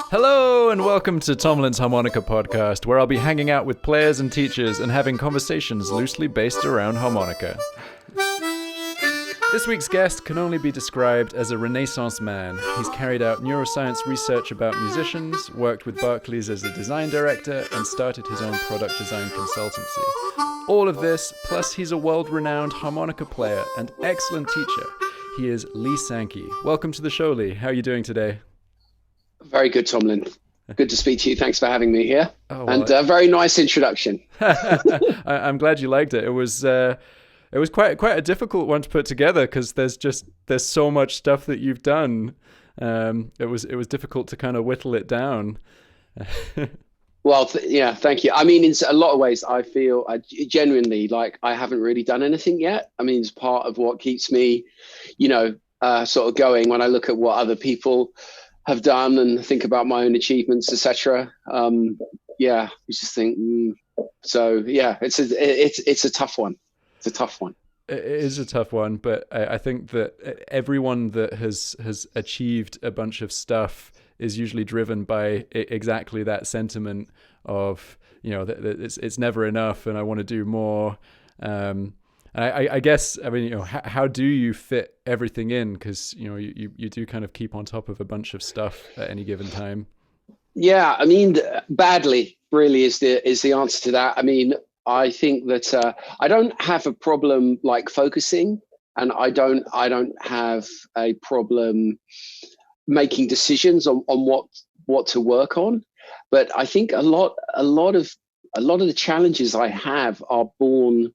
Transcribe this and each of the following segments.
Hello and welcome to Tomlin's Harmonica podcast, where I'll be hanging out with players and teachers and having conversations loosely based around harmonica. This week's guest can only be described as a Renaissance man. He's carried out neuroscience research about musicians, worked with Barclays as a design director, and started his own product design consultancy. All of this, plus he's a world-renowned harmonica player and excellent teacher. He is Lee Sankey. Welcome to the show, Lee. How are you doing today? Very good, Tomlin. Good to speak to you. Thanks for having me here. Oh, well, and a very nice introduction. I'm glad you liked it. It was quite a difficult one to put together because there's so much stuff that you've done. It was difficult to kind of whittle it down. Well, thank you. I mean, in a lot of ways, I feel genuinely like I haven't really done anything yet. I mean, it's part of what keeps me, sort of going when I look at what other people have done and think about my own achievements, etc. You just think. So yeah, it's a tough one. It's a tough one. It is a tough one, but I think that everyone that has achieved a bunch of stuff is usually driven by exactly that sentiment of, that it's never enough and I want to do more. I guess, I mean, how do you fit everything in? Because, you do kind of keep on top of a bunch of stuff at any given time. Yeah, I mean, badly really is the answer to that. I mean, I think that I don't have a problem like focusing, and I don't have a problem making decisions on what to work on. But I think a lot of the challenges I have are born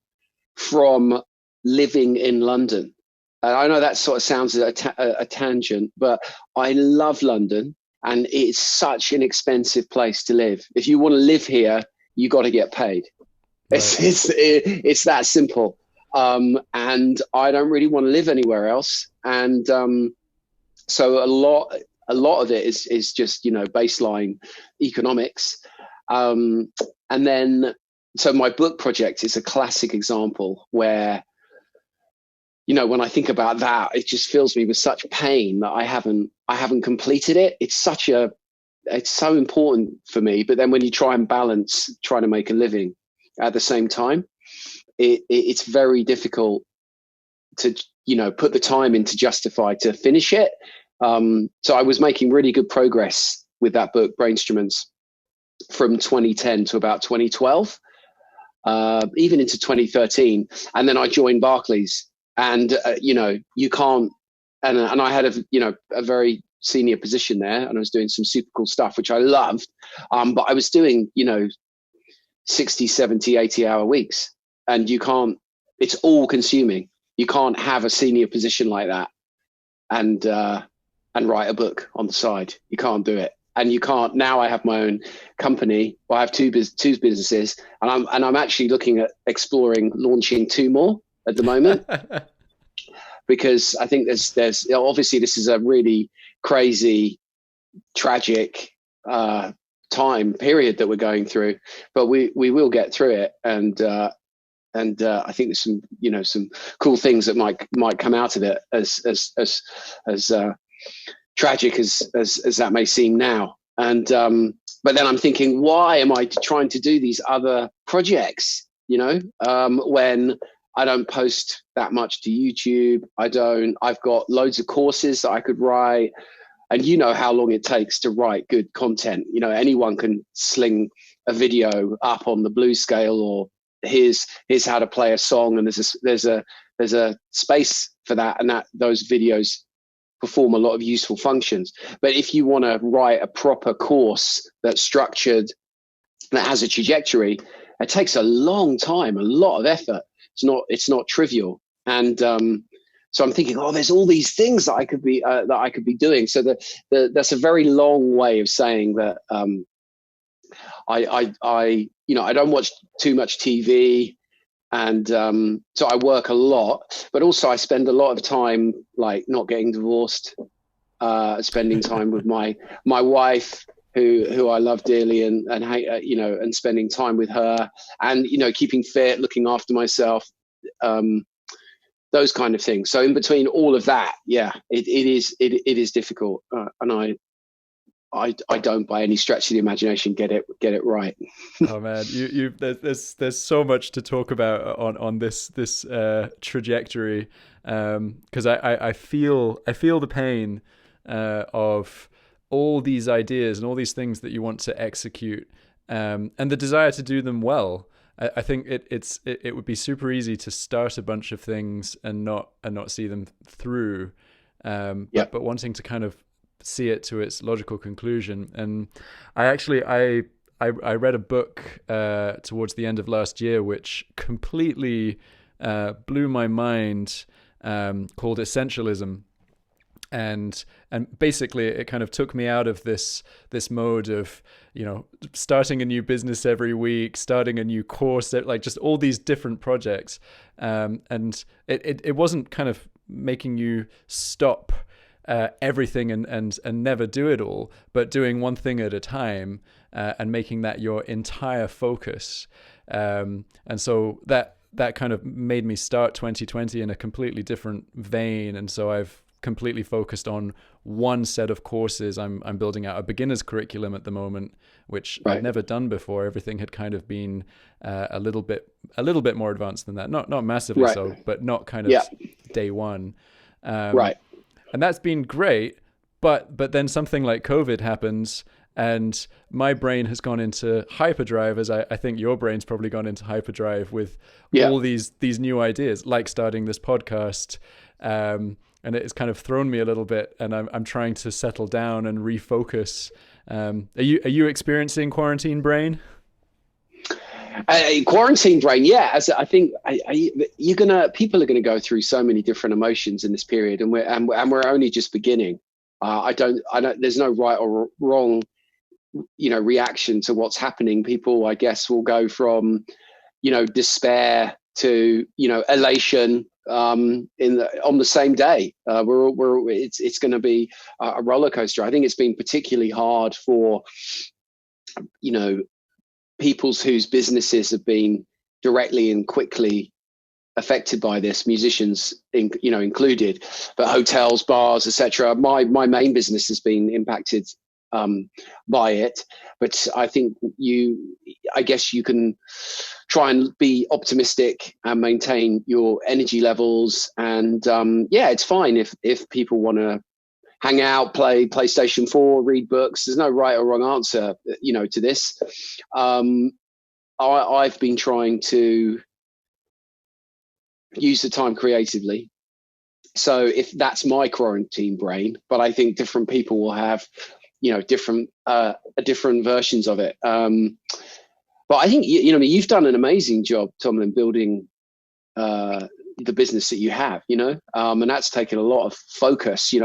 from living in London. I know that sort of sounds a tangent, but I love London, and it's such an expensive place to live. If you want to live here, you got to get paid. Right. It's that simple. And I don't really want to live anywhere else. And so a lot of it is just, baseline economics. And then, so my book project is a classic example where, when I think about that, it just fills me with such pain that I haven't completed it. It's so important for me. But then when you try and balance trying to make a living at the same time, it's very difficult to, put the time in to justify to finish it. So I was making really good progress with that book, Brainstruments, from 2010 to about 2012. Even into 2013, and then I joined Barclays, and you can't, and I had a very senior position there, and I was doing some super cool stuff which I loved, but I was doing 60, 70, 80-hour weeks, and you can't. It's all consuming. You can't have a senior position like that and write a book on the side. You can't do it. And you can't. Now I have my own company. Well, I have two businesses, and I'm actually looking at exploring launching two more at the moment, because I think there's obviously this is a really crazy, tragic time period that we're going through, but we will get through it, and I think there's some cool things that might come out of it, as tragic as that may seem now. And but then I'm thinking, why am I trying to do these other projects, when I don't post that much to YouTube? I've got loads of courses that I could write, and how long it takes to write good content. Anyone can sling a video up on the Blue Scale, or here's how to play a song, and there's a space for that, and those videos perform a lot of useful functions. But if you want to write a proper course that's structured, that has a trajectory, it takes a long time, a lot of effort. It's not trivial. And so I'm thinking, there's all these things that I could be doing. So that's a very long way of saying that I don't watch too much TV. And so I work a lot, but also I spend a lot of time like not getting divorced, spending time with my wife, who I love dearly, and spending time with her, and keeping fit, looking after myself, those kind of things. So in between all of that, it is difficult, and I don't by any stretch of the imagination get it right. Oh man, there's so much to talk about on this trajectory, because I feel the pain of all these ideas and all these things that you want to execute, and the desire to do them well. I think it would be super easy to start a bunch of things and not see them through, but wanting to kind of see it to its logical conclusion. And I read a book towards the end of last year which completely blew my mind, called Essentialism. And basically it kind of took me out of this mode of, starting a new business every week, starting a new course, like just all these different projects. And it wasn't kind of making you stop everything and never do it all, but doing one thing at a time, and making that your entire focus. And so that kind of made me start 2020 in a completely different vein. And so I've completely focused on one set of courses. I'm building out a beginner's curriculum at the moment, which I'd never done before. Everything had kind of been a little bit more advanced than that. Not massively so, but not kind of day one. And that's been great, but then something like COVID happens, and my brain has gone into hyperdrive, as I think your brain's probably gone into hyperdrive with all these new ideas, like starting this podcast. And it's kind of thrown me a little bit, and I'm trying to settle down and refocus. Are you experiencing quarantine brain? Quarantine brain, yeah. As I think people are gonna go through so many different emotions in this period, and we're only just beginning. I don't. There's no right or wrong, reaction to what's happening. People, I guess, will go from, despair to, elation on the same day. It's going to be a roller coaster. I think it's been particularly hard for, people whose businesses have been directly and quickly affected by this, musicians included, but hotels, bars, etc. My main business has been impacted by it, but I think I guess you can try and be optimistic and maintain your energy levels. And it's fine if people want to hang out, play PlayStation 4, read books. There's no right or wrong answer, to this. I've been trying to use the time creatively. So if that's my quarantine brain, but I think different people will have, different versions of it. But I think, you've done an amazing job, Tom, in building the business that you have, and that's taken a lot of focus. You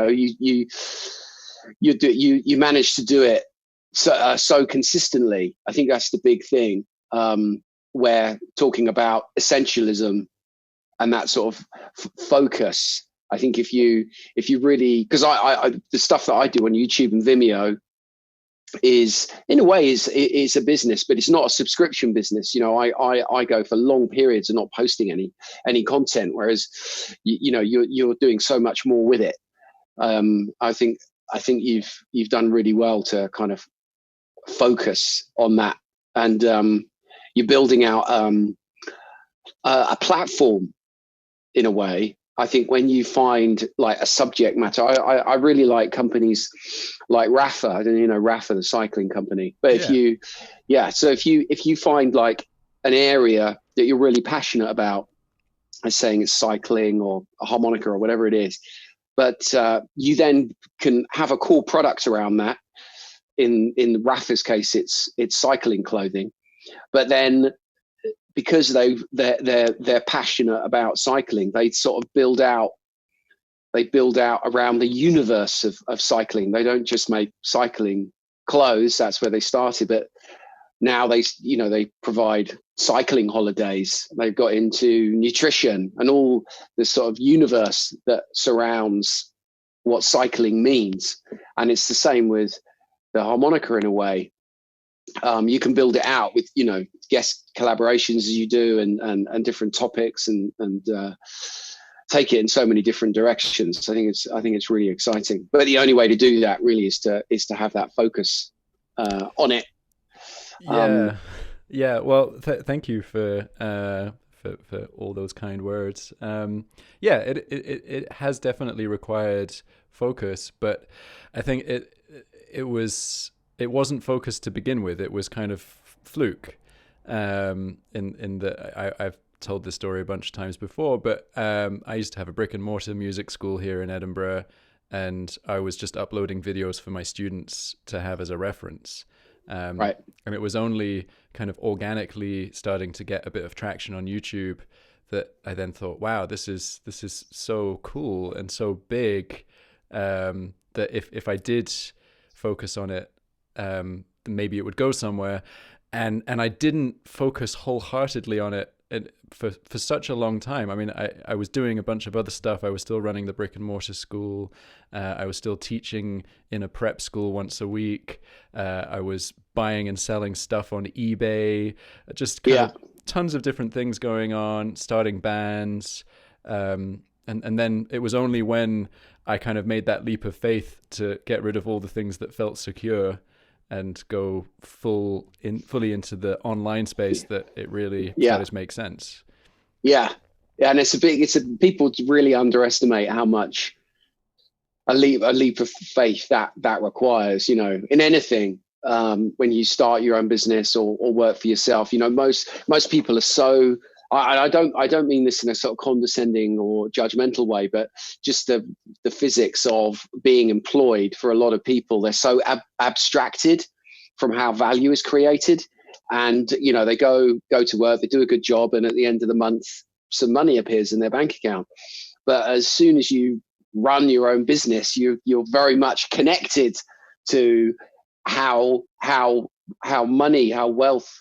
managed to do it so consistently. I think that's the big thing. Where talking about essentialism and that sort of focus, I think if you really, because I the stuff that I do on YouTube and Vimeo is in a way is a business, but it's not a subscription business. I go for long periods of not posting any content, whereas you're doing so much more with it. I think you've done really well to kind of focus on that, and you're building out a platform in a way. I think when you find like a subject matter, I really like companies like Rafa. I don't Rafa, the cycling company. But if you find like an area that you're really passionate about, I'm saying it's cycling or a harmonica or whatever it is, but you then can have a core product around that. In Rafa's case, it's cycling clothing, but then because they're passionate about cycling, they sort of build out around the universe of cycling. They don't just make cycling clothes. That's where they started, but now they provide cycling holidays. They've got into nutrition and all the sort of universe that surrounds what cycling means. And it's the same with the harmonica in a way. You can build it out with guest collaborations as you do, and different topics and take it in so many different directions. I think it's really exciting. But the only way to do that really is to have that focus on it. Yeah. Well, thank you for all those kind words. Yeah, it has definitely required focus, but I think it wasn't focused to begin with. It was kind of fluke. In the I've told this story a bunch of times before, but I used to have a brick and mortar music school here in Edinburgh, and I was just uploading videos for my students to have as a reference. Right. And it was only kind of organically starting to get a bit of traction on YouTube that I then thought, wow, this is so cool and so big, that if I did focus on it, then maybe it would go somewhere. And I didn't focus wholeheartedly on it for such a long time. I mean, I was doing a bunch of other stuff. I was still running the brick and mortar school. I was still teaching in a prep school once a week. I was buying and selling stuff on eBay, just kind of tons of different things going on, starting bands. And then it was only when I kind of made that leap of faith to get rid of all the things that felt secure and go fully into the online space that it really started to make sense. Yeah. And people really underestimate how much a leap of faith that requires, in anything. When you start your own business or work for yourself, most people are so, I don't mean this in a sort of condescending or judgmental way, but just the physics of being employed for a lot of people, they're so abstracted from how value is created. And, they go to work, they do a good job, and at the end of the month, some money appears in their bank account. But as soon as you run your own business, you're very much connected to how wealth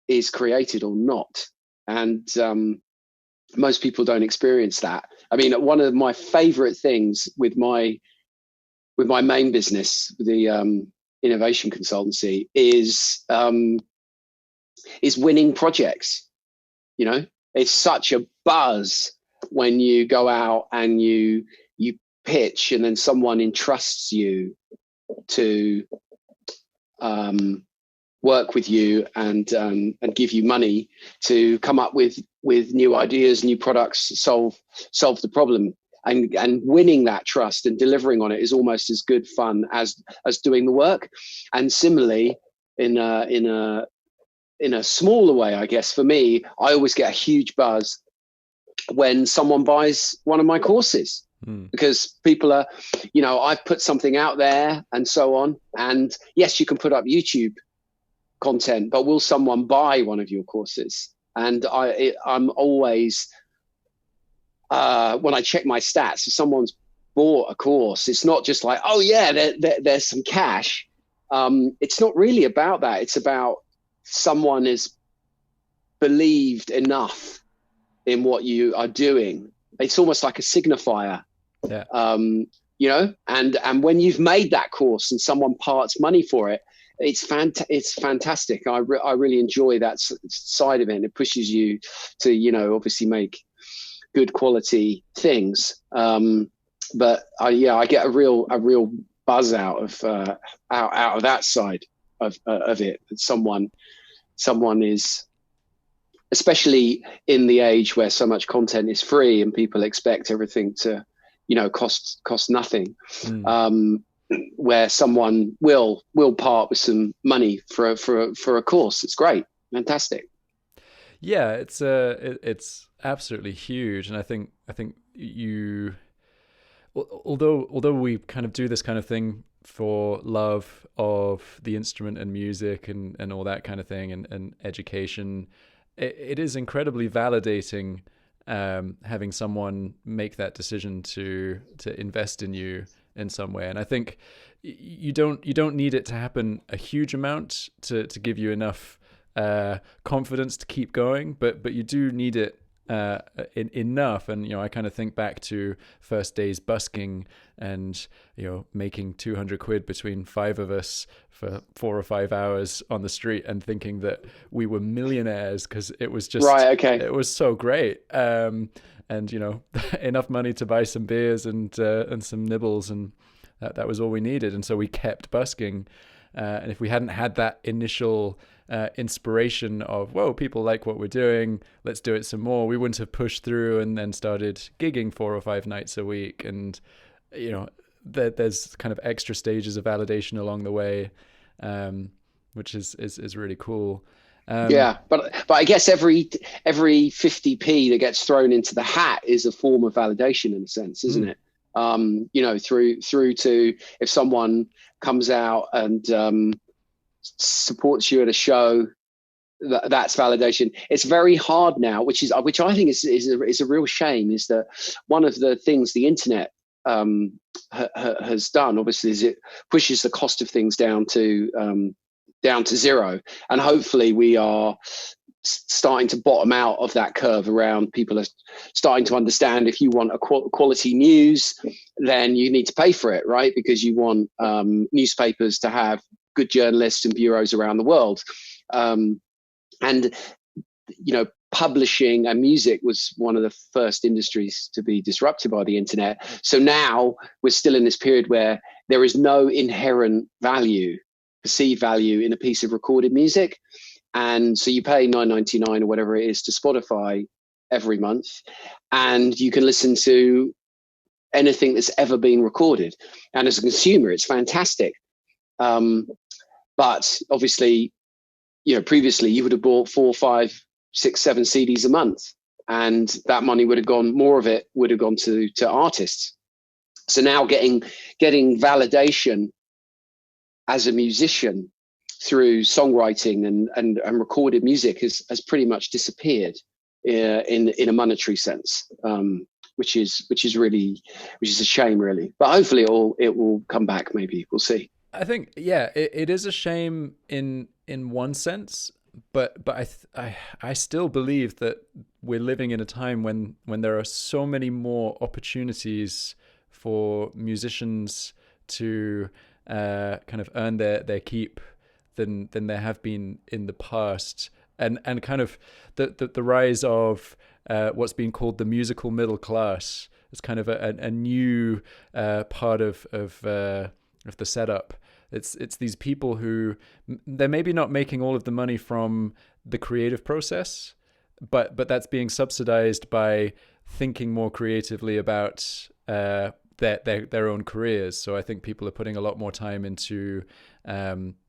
is created or not. And most people don't experience that. I mean, one of my favorite things with my main business, the innovation consultancy, is winning projects. It's such a buzz when you go out and you pitch, and then someone entrusts you to work with you and give you money to come up with new ideas, new products, solve the problem, and winning that trust and delivering on it is almost as good fun as doing the work. And similarly, in a smaller way, I guess for me, I always get a huge buzz when someone buys one of my courses. Because people are, I've put something out there and so on. And yes, you can put up YouTube content, but will someone buy one of your courses? And I'm always, when I check my stats, if someone's bought a course, it's not just like, oh yeah, there's some cash. It's not really about that. It's about someone is believed enough in what you are doing. It's almost like a signifier. Yeah. And when you've made that course and someone parts money for it, it's fantastic. I really enjoy that side of it. And it pushes you to, obviously make good quality things. But I get a real buzz out of that side of it. That someone is, especially in the age where so much content is free and people expect everything to, cost nothing, where someone will part with some money for a course. It's great. Fantastic. Yeah, it's absolutely huge. And I think you, although we kind of do this kind of thing for love of the instrument and music and all that kind of thing and education, it is incredibly validating having someone make that decision to invest in you in some way. And I think you don't need it to happen a huge amount to give you enough confidence to keep going, but you do need it enough. And I kind of think back to first days busking and making 200 quid between five of us for 4 or 5 hours on the street, and thinking that we were millionaires because it was just right. Okay. It was so great. And enough money to buy some beers and some nibbles, and that was all we needed. And so we kept busking. And if we hadn't had that initial inspiration of, whoa, people like what we're doing, let's do it some more, we wouldn't have pushed through and then started gigging 4 or 5 nights a week. And there's kind of extra stages of validation along the way, which is really cool. But I guess every 50p that gets thrown into the hat is a form of validation in a sense, isn't it? Through to, if someone comes out and supports you at a show, that's validation. It's very hard now, which I think is a real shame, is that one of the things the internet has done, obviously, is it pushes the cost of things down to zero, and hopefully we are starting to bottom out of that curve around people are starting to understand if you want a quality news, then you need to pay for it, right? Because you want newspapers to have good journalists and bureaus around the world. And publishing and music was one of the first industries to be disrupted by the internet. So now we're still in this period where there is no inherent perceived value in a piece of recorded music. And so you pay $9.99 or whatever it is to Spotify every month, and you can listen to anything that's ever been recorded. And as a consumer, it's fantastic. But obviously, previously you would have bought 4, 5, 6, 7 CDs a month, and that money more of it would have gone to artists. So now getting validation as a musician through songwriting and recorded music has pretty much disappeared in a monetary sense, which is a shame, really. But hopefully it will come back. Maybe we'll see. I think it is a shame in one sense, but I still believe that we're living in a time when there are so many more opportunities for musicians to kind of earn their keep than there have been in the past, and kind of the rise of what's been called the musical middle class is kind of a new part of the setup. It's these people who they're maybe not making all of the money from the creative process, but that's being subsidized by thinking more creatively about their own careers. So I think people are putting a lot more time into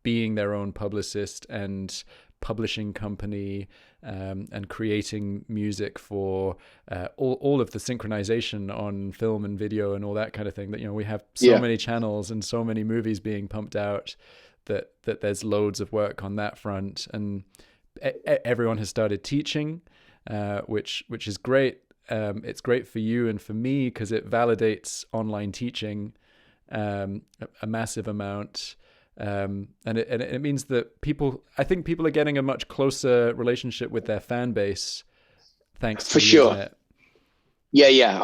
being their own publicist and publishing company, and creating music for all of the synchronization on film and video and all that kind of thing. That we have so many channels and so many movies being pumped out that there's loads of work on that front, and everyone has started teaching, which is great. It's great for you and for me because it validates online teaching a massive amount. And it means that I think people are getting a much closer relationship with their fan base thanks to the internet. Yeah,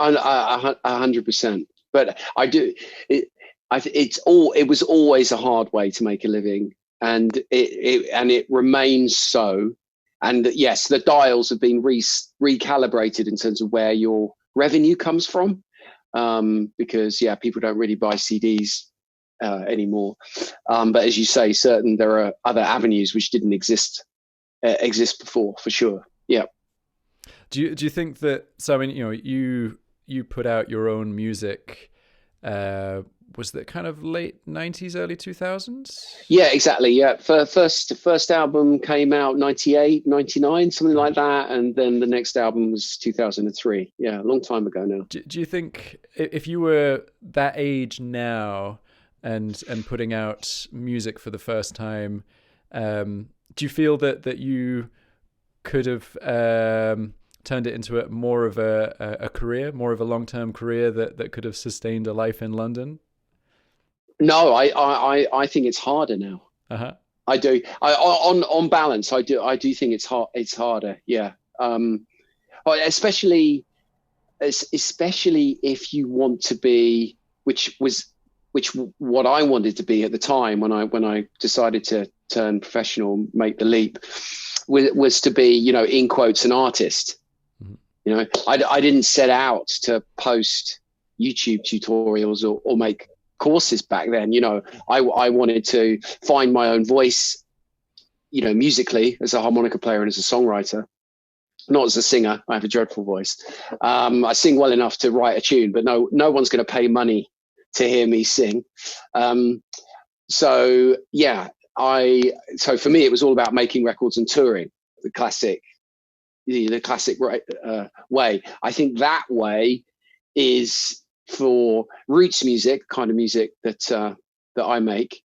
100%. But I do. It was always a hard way to make a living, and it remains so. And yes, the dials have been recalibrated in terms of where your revenue comes from, because people don't really buy CDs anymore. But as you say, there are other avenues which didn't exist before, for sure. Yeah. Do you think that? So I mean, you put out your own music. Was that kind of late 90s, early 2000s? Yeah, exactly. Yeah. First album came out 98, 99, something like that. And then the next album was 2003. Yeah, a long time ago now. Do you think if you were that age now and putting out music for the first time, do you feel that you could have turned it into more of a career, more of a long-term career that could have sustained a life in London? No, I think it's harder now. Uh-huh. I do. On balance, I do think it's harder. Yeah. especially if you want to be, which what I wanted to be at the time when I decided to turn professional, make the leap, was to be, you know, in quotes, an artist. Mm-hmm. You know, I didn't set out to post YouTube tutorials or make courses back then. You know, I wanted to find my own voice, you know, musically, as a harmonica player and as a songwriter. Not as a singer. I have a dreadful voice. I sing well enough to write a tune, but no one's going to pay money to hear me sing. So for me, it was all about making records and touring, the classic way. I think that way is for roots music, kind of music that I make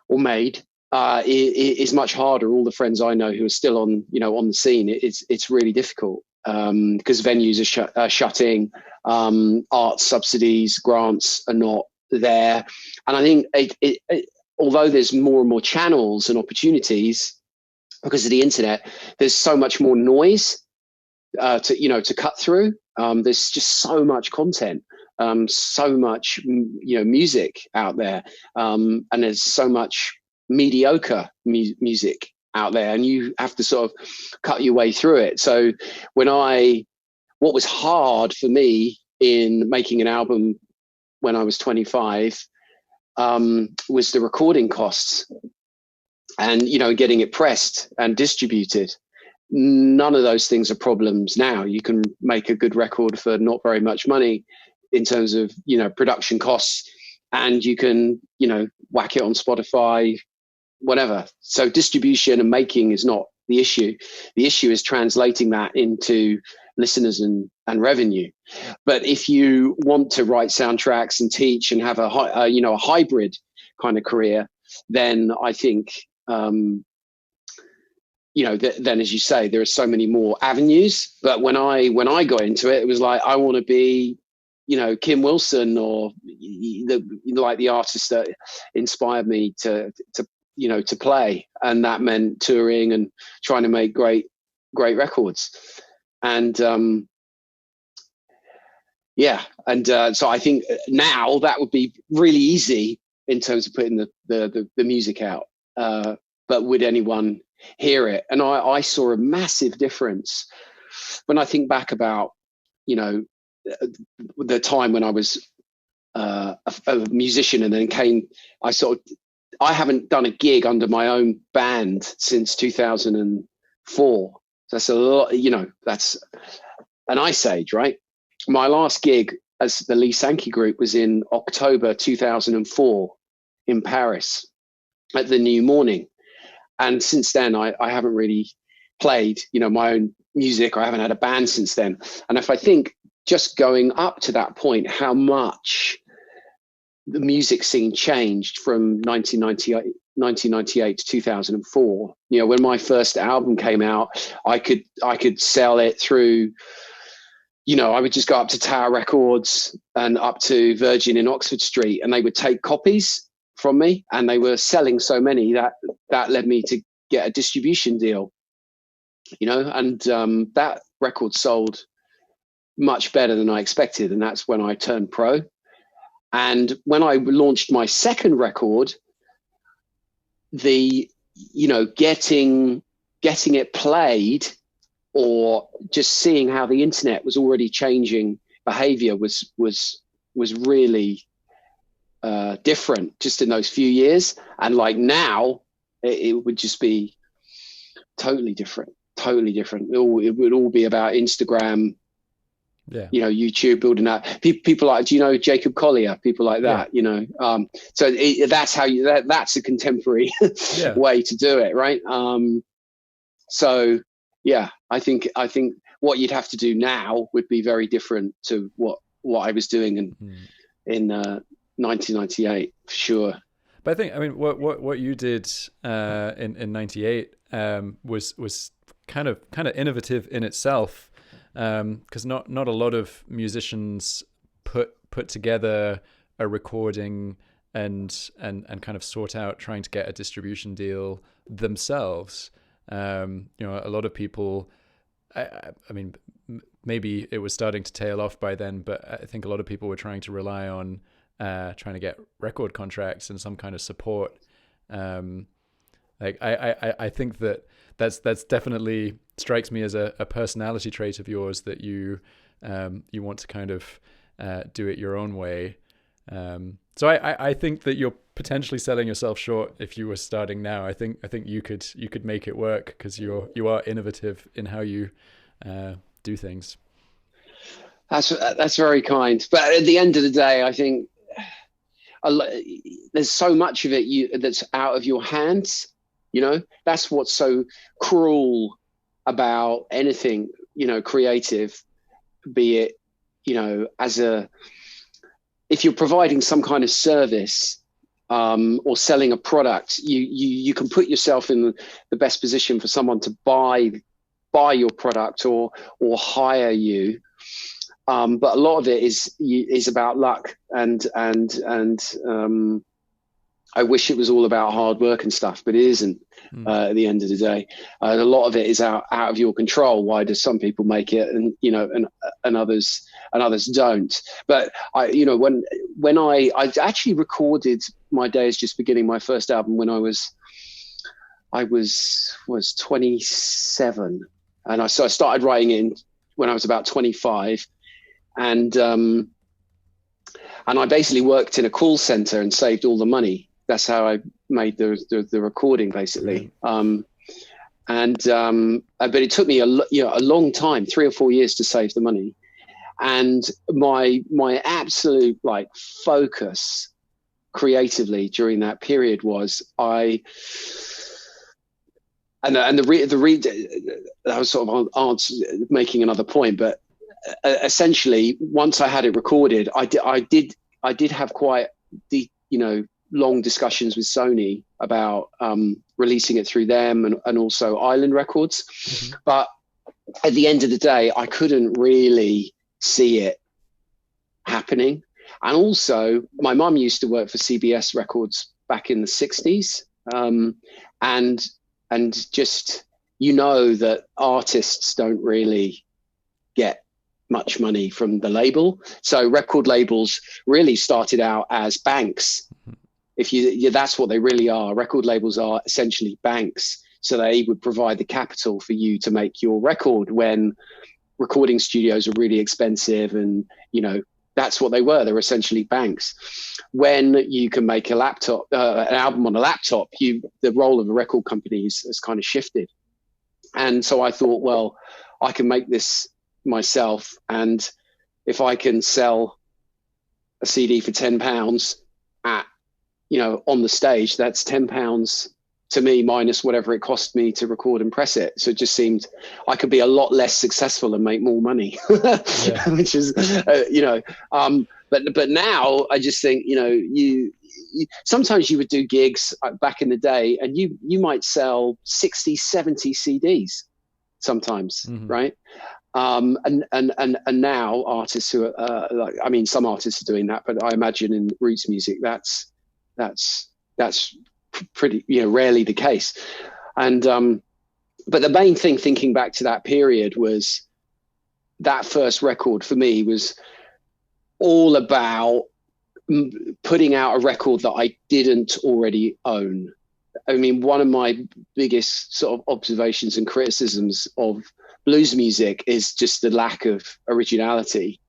or made. Is much harder. All the friends I know who are still on the scene, it's really difficult because venues are shutting, art subsidies, grants are not there, and I think although there's more and more channels and opportunities because of the internet, there's so much more noise to cut through. There's just so much content, so much music out there, and there's so much mediocre music out there, and you have to sort of cut your way through it. So what was hard for me in making an album when I was 25 was the recording costs and, you know, getting it pressed and distributed. None of those things are problems now. You can make a good record for not very much money in terms of, you know, production costs, and you can, you know, whack it on Spotify, whatever. So distribution and making is not the issue. The issue is translating that into listeners and revenue. But if you want to write soundtracks and teach and have a hybrid kind of career, then I think, then as you say, there are so many more avenues. But when I got into it, it was like, I want to be, you know, Kim Wilson or the artist that inspired me to play, and that meant touring and trying to make great records. And so I think now that would be really easy in terms of putting the music out, but would anyone hear it? And I saw a massive difference when I think back about, you know, the time when I was a musician, and then I haven't done a gig under my own band since 2004. That's a lot, you know, that's an ice age, right? My last gig as the Lee Sankey group was in October 2004 in Paris at the New Morning. And since then, I haven't really played, you know, my own music. I haven't had a band since then. And if I think just going up to that point, how much the music scene changed from 1998 to 2004. You know, when my first album came out, I could sell it through, you know, I would just go up to Tower Records and up to Virgin in Oxford Street, and they would take copies from me, and they were selling so many that led me to get a distribution deal, you know, and that record sold much better than I expected. And that's when I turned pro. And when I launched my second record, getting it played, or just seeing how the internet was already changing behavior was really different just in those few years. And like now, it would just be totally different. It would all be about Instagram. Yeah, you know, YouTube, building that. People like, do you know Jacob Collier? People like that, yeah. You know. So that's how that's a contemporary way to do it, right? So yeah, I think what you'd have to do now would be very different to what I was doing in 1998, for sure. But I think, I mean, what you did in 98 was kind of innovative in itself. Because not a lot of musicians put together a recording and kind of sort out trying to get a distribution deal themselves. You know, a lot of people I mean, maybe it was starting to tail off by then, but I think a lot of people were trying to rely on trying to get record contracts and some kind of support. I think that's definitely strikes me as a personality trait of yours, that you want to kind of do it your own way. So I think that you're potentially selling yourself short if you were starting now. I think you could make it work, because you are innovative in how you do things. That's very kind. But at the end of the day, I think there's so much of it that's out of your hands. That's what's so cruel about anything, creative, be it, if you're providing some kind of service or selling a product, you can put yourself in the best position for someone to buy your product or hire you. But a lot of it is about luck, and I wish it was all about hard work and stuff, but it isn't. At the end of the day, and a lot of it is out of your control. Why do some people make it, and others don't? But when I actually recorded My Day Is Just Beginning, my first album, when I was 27, and so I started writing it when I was about 25, and I basically worked in a call center and saved all the money. That's how I made the recording, basically. But it took me a long time, 3 or 4 years, to save the money. And my absolute focus creatively during that period was I was sort of making another point, but essentially once I had it recorded, I did have quite the long discussions with Sony about releasing it through them and also Island Records. Mm-hmm. But at the end of the day, I couldn't really see it happening. And also, my mum used to work for CBS Records back in the 60s. And just, that artists don't really get much money from the label. So record labels really started out as banks. Mm-hmm. That's what they really are. Record labels are essentially banks. So they would provide the capital for you to make your record when recording studios are really expensive. And, that's what they were. They were essentially banks. When you can make an album on a laptop, the role of a record company has kind of shifted. And so I thought, well, I can make this myself. And if I can sell a CD for £10 on the stage, that's £10 to me minus whatever it cost me to record and press it. So it just seemed I could be a lot less successful and make more money, which is, but now I just think, you sometimes you would do gigs back in the day and you might sell 60, 70 CDs sometimes. Mm-hmm. Right. And now artists who are some artists are doing that, but I imagine in roots music, that's pretty, rarely the case. And but the main thing, thinking back to that period, was that first record for me was all about putting out a record that I didn't already own. I mean, one of my biggest sort of observations and criticisms of blues music is just the lack of originality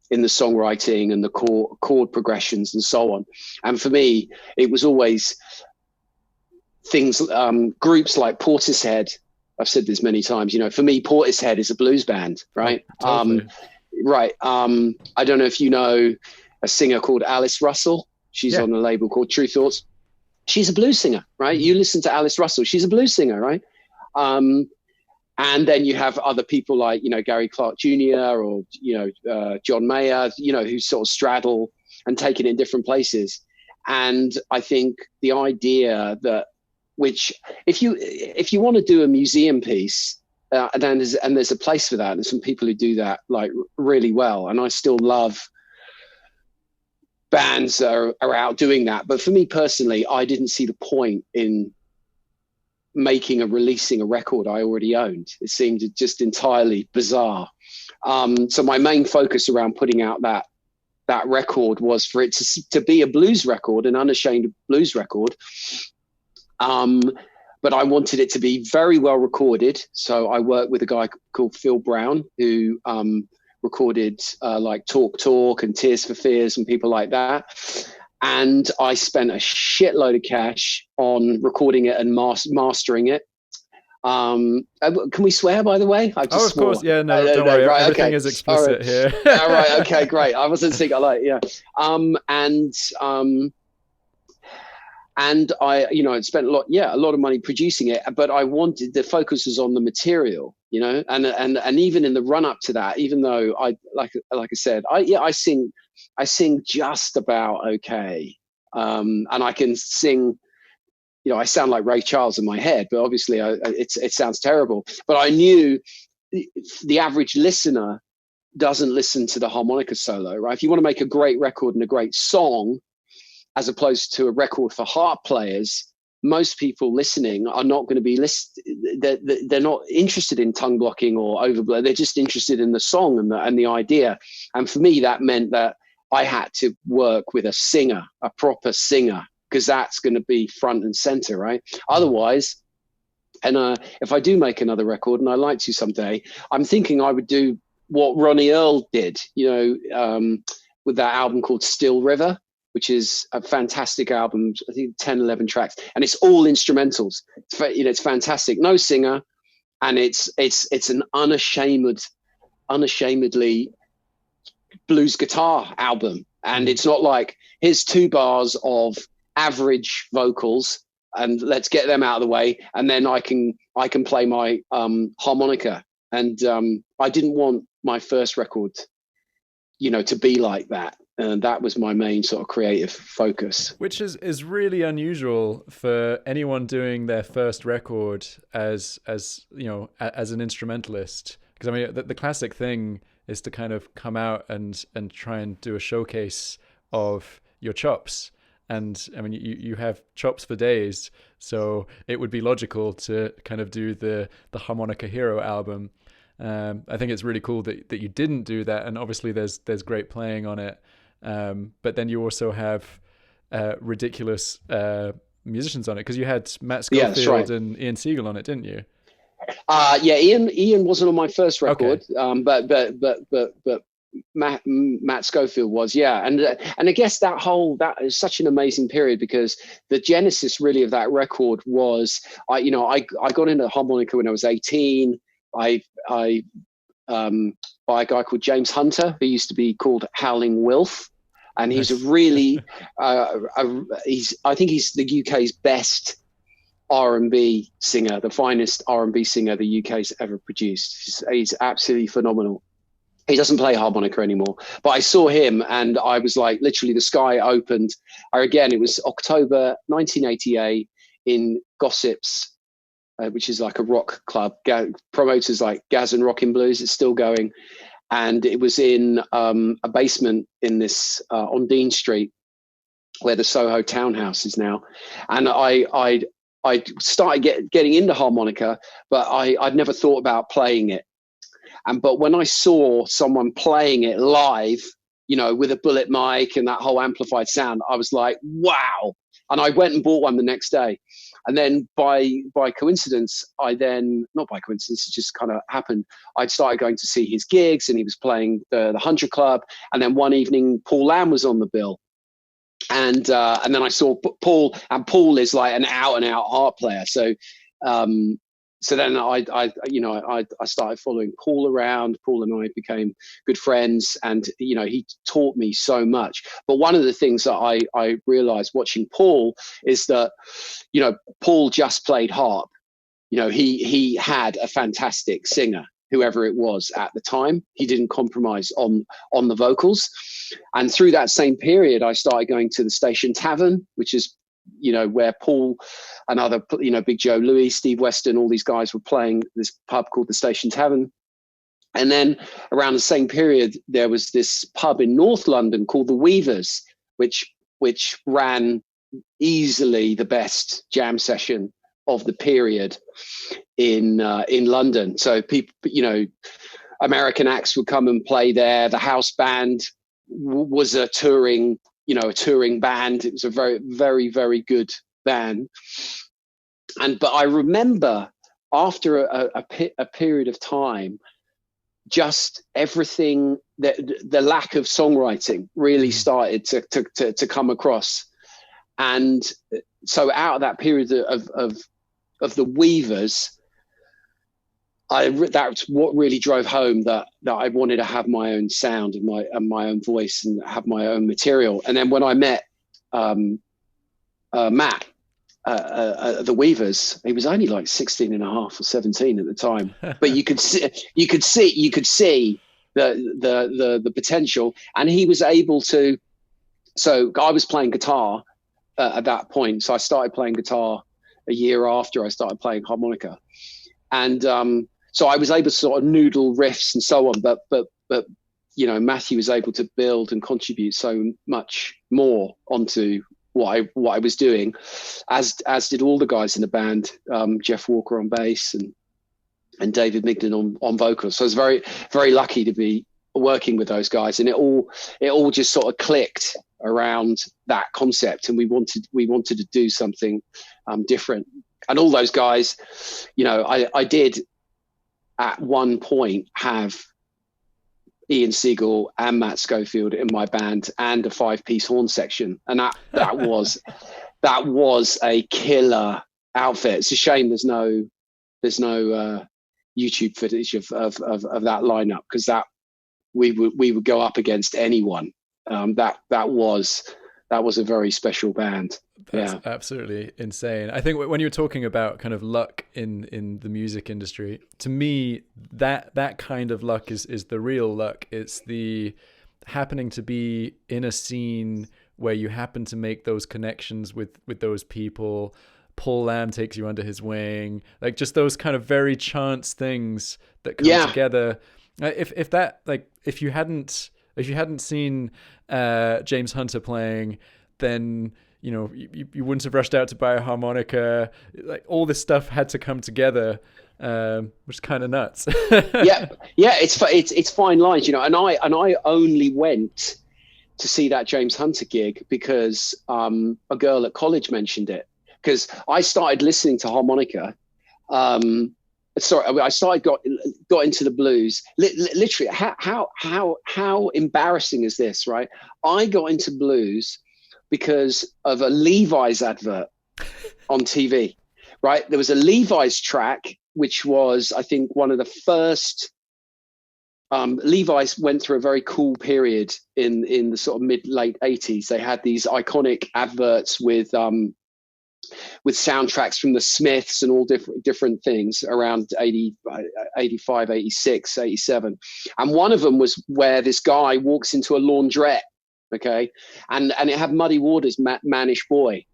in the songwriting and the chord progressions and so on. And for me, it was always things, groups like Portishead. I've said this many times, for me, Portishead is a blues band, right? Totally. Right. I don't know if you know a singer called Alice Russell. She's on a label called True Thoughts. She's a blues singer, right? You listen to Alice Russell. She's a blues singer, right? And then you have other people like, Gary Clark Jr. or, John Mayer, who sort of straddle and take it in different places. And I think the idea that, which if you want to do a museum piece, and there's a place for that, and there's some people who do that really well. And I still love bands that are out doing that. But for me personally, I didn't see the point in releasing a record I already owned. It seemed just entirely bizarre. So my main focus around putting out that record was for it to be a blues record, an unashamed blues record. But I wanted it to be very well recorded. So I worked with a guy called Phil Brown, who recorded like Talk Talk and Tears for Fears and people like that. And I spent a shitload of cash on recording it and mastering it. Can we swear, by the way? Of course. Yeah, no, don't worry. Right, everything is explicit here. All right. Okay, great. I wasn't thinking, yeah. And I, spent a lot of money producing it, but I wanted, the focus was on the material, and even in the run up to that, even though I, like I said, I sing just about okay. And I can sing, I sound like Ray Charles in my head, but obviously it sounds terrible. But I knew the average listener doesn't listen to the harmonica solo, right? If you want to make a great record and a great song, as opposed to a record for harp players, most people listening are not going to be they're not interested in tongue blocking or overblow. They're just interested in the song and the idea. And for me, that meant that I had to work with a singer, a proper singer, because that's going to be front and center, right? Otherwise, and if I do make another record, and I like to someday, I'm thinking I would do what Ronnie Earl did, with that album called Still River, which is a fantastic album, I think 10, 11 tracks, and it's all instrumentals. It's fantastic. No singer, and it's an unashamedly blues guitar album. And it's not like, here's 2 bars of average vocals and let's get them out of the way, and then I can play my harmonica. And I didn't want my first record, to be like that. And that was my main sort of creative focus. Which is really unusual for anyone doing their first record as an instrumentalist. Because I mean, the classic thing is to kind of come out and try and do a showcase of your chops. And I mean, you have chops for days, so it would be logical to kind of do the Harmonica Hero album. I think it's really cool that you didn't do that, and obviously there's great playing on it. But then you also have ridiculous musicians on it, because you had Matt Schofield and Ian Siegel on it, didn't you? Ian wasn't on my first record, okay. But Matt Schofield was, and I guess that is such an amazing period, because the genesis really of that record was I got into harmonica when I was 18. I by a guy called James Hunter, who used to be called Howling Wilf. And he's a really, I think he's the UK's best R&B singer, the finest R&B singer the UK's ever produced. He's absolutely phenomenal. He doesn't play harmonica anymore, but I saw him and I was like, literally the sky opened. Again, it was October 1988 in Gossips, which is like a rock club, promoters like Gaz and Rockin' Blues. It's still going. And it was in a basement in this on Dean Street, where the Soho townhouse is now. And I started getting into harmonica, but I'd never thought about playing it. But when I saw someone playing it live, with a bullet mic and that whole amplified sound, I was like, wow. And I went and bought one the next day. And then by coincidence, not by coincidence, it just kind of happened. I'd started going to see his gigs, and he was playing the 100 Club. And then one evening, Paul Lamb was on the bill. And then I saw Paul, and Paul is like an out and out harp player. So then I started following Paul around. Paul and I became good friends, and he taught me so much. But one of the things that I realized watching Paul is that Paul just played harp. He had a fantastic singer, whoever it was at the time. He didn't compromise on the vocals. And through that same period, I started going to the Station Tavern, which is where Paul and other, Big Joe Louis, Steve Weston, all these guys were playing this pub called the Station Tavern. And then around the same period, there was this pub in North London called the Weavers, which ran easily the best jam session of the period in London. So people, American acts would come and play there. The house band was a touring band. It was a very, very, very good band. But I remember after a period of time, just everything, the lack of songwriting really started to come across. And so out of that period of the Weavers, that's what really drove home that I wanted to have my own sound and my own voice and have my own material. And then when I met Matt, the Weavers, he was only like 16 and a half or 17 at the time, but you could see the potential, and he was able to. So I was playing guitar at that point, so I started playing guitar a year after I started playing harmonica, and so I was able to sort of noodle riffs and so on, but Matthew was able to build and contribute so much more onto what I was doing, as did all the guys in the band, Jeff Walker on bass and David Migden on vocals. So I was very, very lucky to be working with those guys, and it all just sort of clicked around that concept, and we wanted to do something different. And all those guys, I did at one point have Ian Siegel and Matt Schofield in my band, and a 5-piece horn section, and that was a killer outfit. It's a shame there's no YouTube footage of that lineup, because that we would go up against anyone. That was a very special band. That's absolutely insane. I think when you're talking about kind of luck in the music industry, to me, that kind of luck is the real luck. It's the happening to be in a scene where you happen to make those connections with those people. Paul Lamb takes you under his wing, like just those kind of very chance things that come together. If you hadn't seen James Hunter playing, then you wouldn't have rushed out to buy a harmonica. Like all this stuff had to come together, which is kind of nuts. It's fine lines, and I only went to see that James Hunter gig because a girl at college mentioned it, because I started listening to harmonica. I started got into the blues. Literally, how embarrassing is this, right? I got into blues because of a Levi's advert on TV, right? There was a Levi's track, which was, I think, one of the first. Levi's went through a very cool period in the sort of late 80s. They had these iconic adverts with soundtracks from the Smiths and all different things around 85, 86, 87. And one of them was where this guy walks into a laundrette, okay? And it had Muddy Waters' Mannish Boy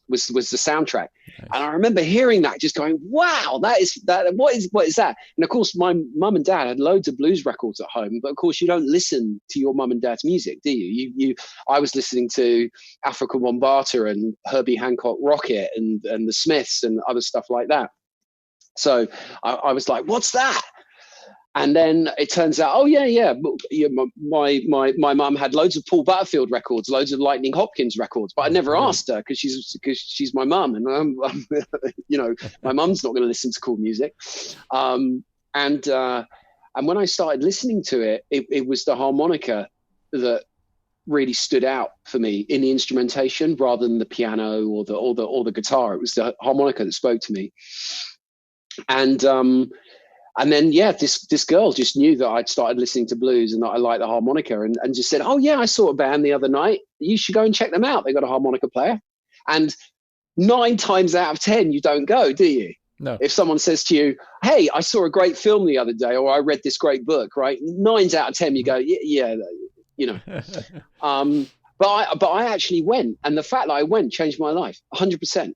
was the soundtrack. Nice. And I remember hearing that, just going, wow, what is that? And of course, my mum and dad had loads of blues records at home, but of course you don't listen to your mum and dad's music, do you? I was listening to Africa Bombata and Herbie Hancock Rocket and the Smiths and other stuff like that. So I was like, what's that? And then it turns out, my mum had loads of Paul Butterfield records, loads of Lightning Hopkins records, but I never asked her because she's my mum, and my mum's not going to listen to cool music. And when I started listening to it, it was the harmonica that really stood out for me in the instrumentation rather than the piano or the guitar. It was the harmonica that spoke to me. And then, this girl just knew that I'd started listening to blues and that I liked the harmonica, and just said, oh, yeah, I saw a band the other night. You should go and check them out. They got a harmonica player. And 9 times out of 10, you don't go, do you? No. If someone says to you, hey, I saw a great film the other day, or I read this great book, right? 9 out of 10, you go, yeah. But I actually went. And the fact that I went changed my life, 100%.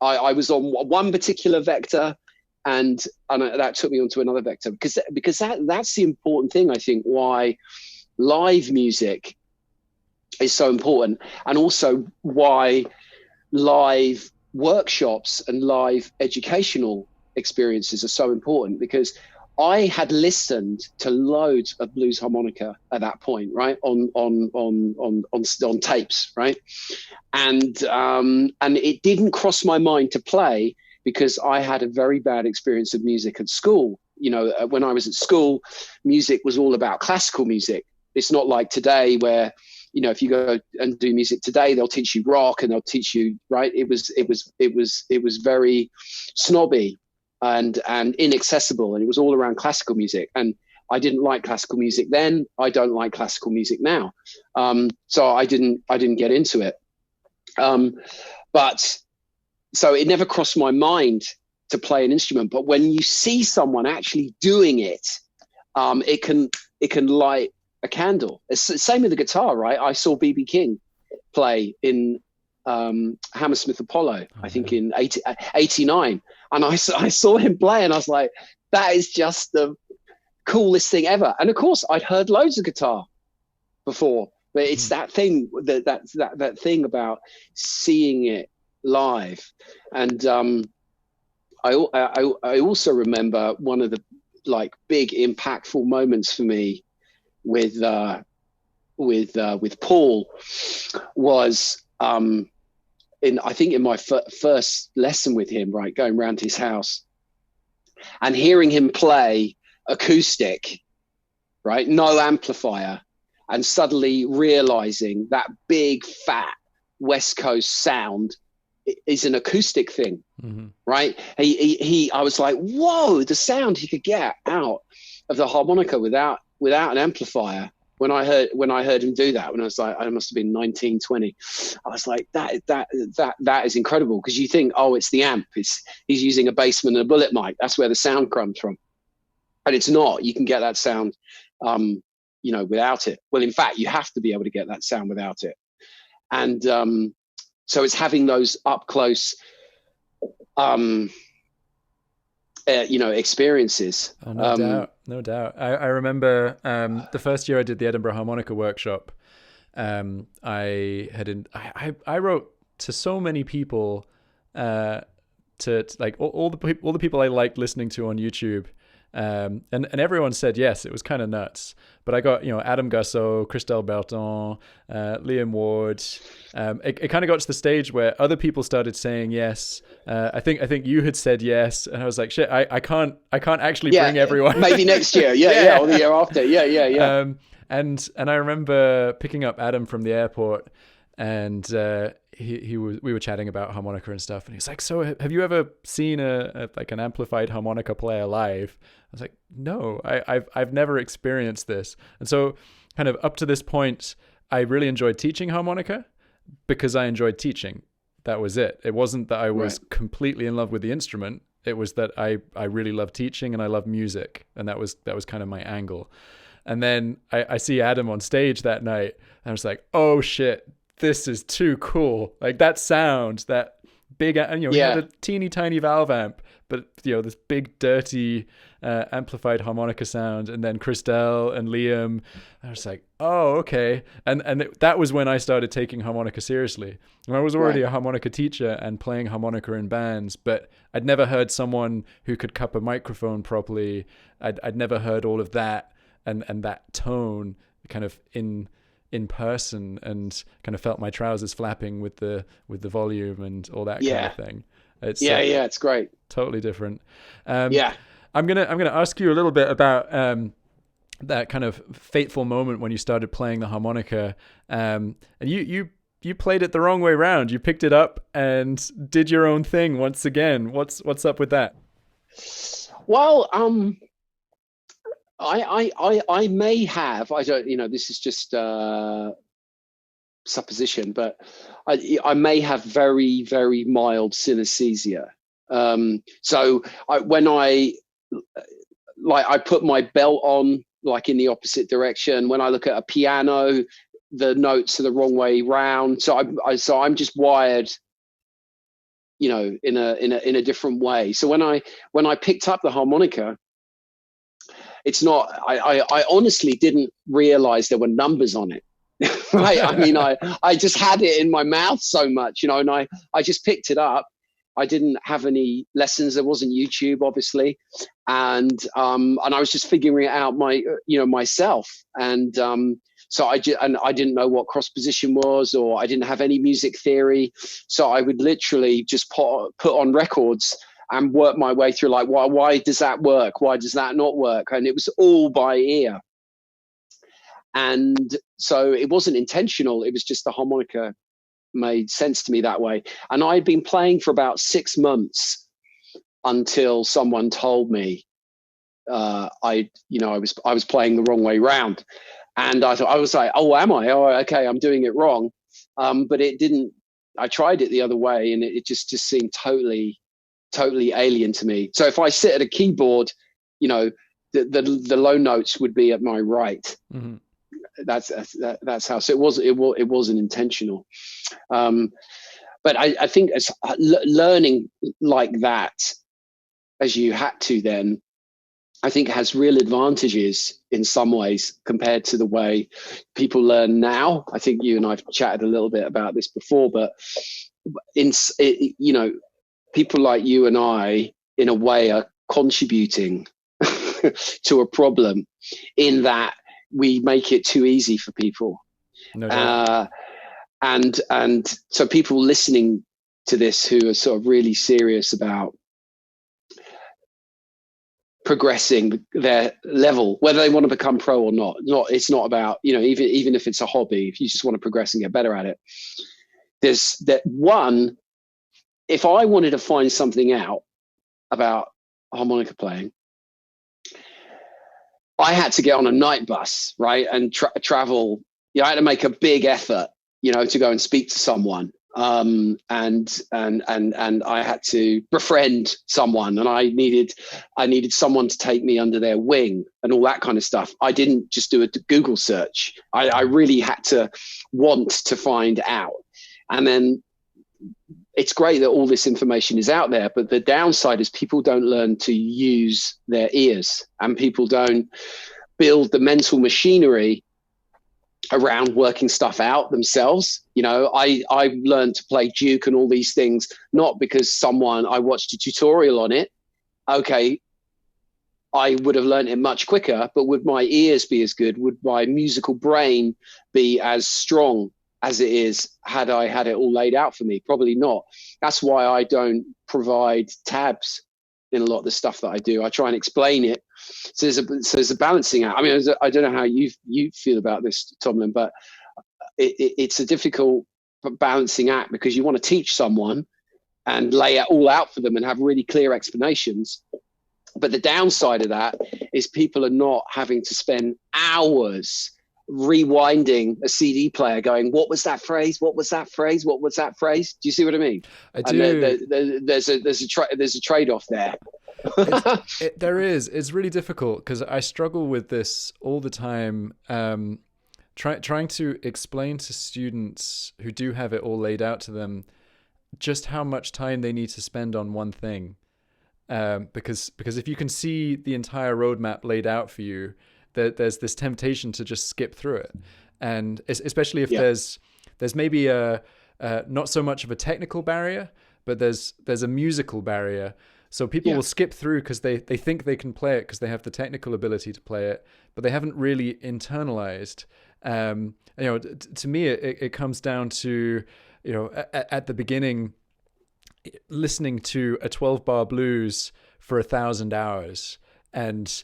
I was on one particular vector, and that took me onto another vector, because that's the important thing, I think, why live music is so important, and also why live workshops and live educational experiences are so important, because I had listened to loads of blues harmonica at that point, right, on tapes, right, and it didn't cross my mind to play, because I had a very bad experience of music at school. You know, when I was at school, music was all about classical music. It's not like today where, you know, if you go and do music today, they'll teach you rock and they'll teach you, right. It was very snobby and inaccessible, and it was all around classical music. And I didn't like classical music then. I don't like classical music now. So I didn't get into it. But so it never crossed my mind to play an instrument. But when you see someone actually doing it, it can light a candle. It's the same with the guitar, right? I saw B.B. King play in Hammersmith Apollo, I think in 89. And I saw him play, and I was like, that is just the coolest thing ever. And of course, I'd heard loads of guitar before, but it's that thing, that thing about seeing it live. And I also remember one of the like big impactful moments for me with Paul was I think in my first lesson with him, right, going around to his house and hearing him play acoustic, right, no amplifier, and suddenly realizing that big fat West Coast sound is an acoustic thing, right? I was like, whoa, the sound he could get out of the harmonica without an amplifier. When I heard him do that, when I was like, I must have been 19, 20, I was like, that is incredible, because you think, oh, it's the amp, he's using a Bassman and a bullet mic, that's where the sound comes from, and it's not. You can get that sound, you know, without it. Well, in fact, you have to be able to get that sound without it, and so it's having those up close, you know, experiences. Oh, no doubt. I remember the first year I did the Edinburgh Harmonica workshop. I wrote to so many people, to like all the people I liked listening to on YouTube. And everyone said yes. It was kind of nuts. But I got, you know, Adam Gussow, Christelle Berton, Liam Ward. It kind of got to the stage where other people started saying yes. I think you had said yes, and I was like, shit, I can't actually bring everyone. Maybe next year, yeah, or the year after, yeah. And I remember picking up Adam from the airport, and we were chatting about harmonica and stuff, and he's like, so have you ever seen like an amplified harmonica player live? I was like, no, I've never experienced this. And so kind of up to this point, I really enjoyed teaching harmonica because I enjoyed teaching. That was it. It wasn't that I was completely in love with the instrument. It was that I really love teaching and I love music, and that was kind of my angle. And then I see Adam on stage that night, and I was like, oh shit, this is too cool. Like that sound, that big, you know, he had a teeny tiny valve amp, but you know, this big dirty amplified harmonica sound, and then Christelle and Liam. I was like, oh, okay. And that was when I started taking harmonica seriously. And I was already a harmonica teacher and playing harmonica in bands, but I'd never heard someone who could cup a microphone properly. I'd never heard all of that and that tone kind of in person, and kind of felt my trousers flapping with the volume and all that kind of thing. It's it's great. Totally different. I'm gonna ask you a little bit about that kind of fateful moment when you started playing the harmonica, and you played it the wrong way around. You picked it up and did your own thing once again. What's up with that? Well, I may have, I don't, you know, this is just supposition, but I may have very, very mild synesthesia. So when I put my belt on, like in the opposite direction, when I look at a piano, the notes are the wrong way round. So I'm just wired, you know, in a different way. So when I picked up the harmonica, it's not, I honestly didn't realize there were numbers on it. Right. I mean, I just had it in my mouth so much, you know, and I just picked it up I didn't have any lessons. There wasn't YouTube, obviously, and I was just figuring it out myself. And so I didn't know what cross position was, or I didn't have any music theory. So I would literally just put on records and work my way through, like, why does that work? Why does that not work? And it was all by ear. And so it wasn't intentional. It was just the harmonica made sense to me that way. And I'd been playing for about 6 months until someone told me I was playing the wrong way round. And I thought, I was like, oh, am I? Oh, okay, I'm doing it wrong. But it didn't. I tried it the other way, and it just seemed totally alien to me. So if I sit at a keyboard, the low notes would be at my right. Mm-hmm. That's how. So it wasn't intentional. But I think as learning like that, as you had to then, I think has real advantages in some ways compared to the way people learn now. I think you and I've chatted a little bit about this before, but people like you and I, in a way, are contributing to a problem in that we make it too easy for people. No doubt. And so people listening to this who are sort of really serious about progressing their level, whether they want to become pro or not, it's not about, even if it's a hobby, if you just want to progress and get better at it, there's that one. If I wanted to find something out about harmonica playing, I had to get on a night bus, right, and travel. I had to make a big effort, to go and speak to someone, and I had to befriend someone, and I needed someone to take me under their wing and all that kind of stuff. I didn't just do a Google search. I really had to want to find out, and then. It's great that all this information is out there, but the downside is people don't learn to use their ears, and people don't build the mental machinery around working stuff out themselves. I learned to play Duke and all these things, not because I watched a tutorial on it. Okay, I would have learned it much quicker, but would my ears be as good? Would my musical brain be as strong as it is had I had it all laid out for me? Probably not. That's why I don't provide tabs in a lot of the stuff that I do. I try and explain it. So there's a balancing act. I mean, I don't know how you feel about this, Tomlin, but it's a difficult balancing act, because you want to teach someone and lay it all out for them and have really clear explanations. But the downside of that is people are not having to spend hours rewinding a CD player going, what was that phrase? What was that phrase? What was that phrase? Do you see what I mean? I do. And there's a trade-off there. There is. It's really difficult, because I struggle with this all the time. Trying to explain to students who do have it all laid out to them just how much time they need to spend on one thing. Because if you can see the entire roadmap laid out for you, there's this temptation to just skip through it, and especially if there's maybe a not so much of a technical barrier, but there's a musical barrier. So people will skip through because they think they can play it because they have the technical ability to play it, but they haven't really internalized. To me, it comes down to at the beginning, listening to a 12-bar blues for 1,000 hours and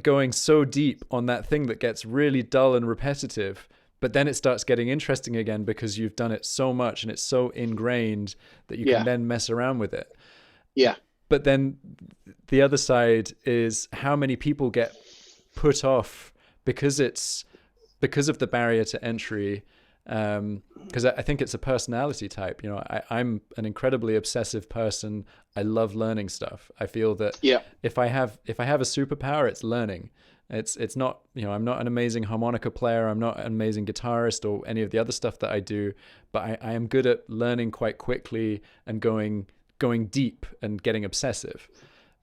going so deep on that thing that gets really dull and repetitive, but then it starts getting interesting again because you've done it so much and it's so ingrained that you can then mess around with it. Yeah. But then the other side is how many people get put off because of the barrier to entry. Because I think it's a personality type. I'm an incredibly obsessive person. I love learning stuff. I feel that if I have a superpower, it's learning. It's not, I'm not an amazing harmonica player. I'm not an amazing guitarist or any of the other stuff that I do, but I am good at learning quite quickly and going deep and getting obsessive.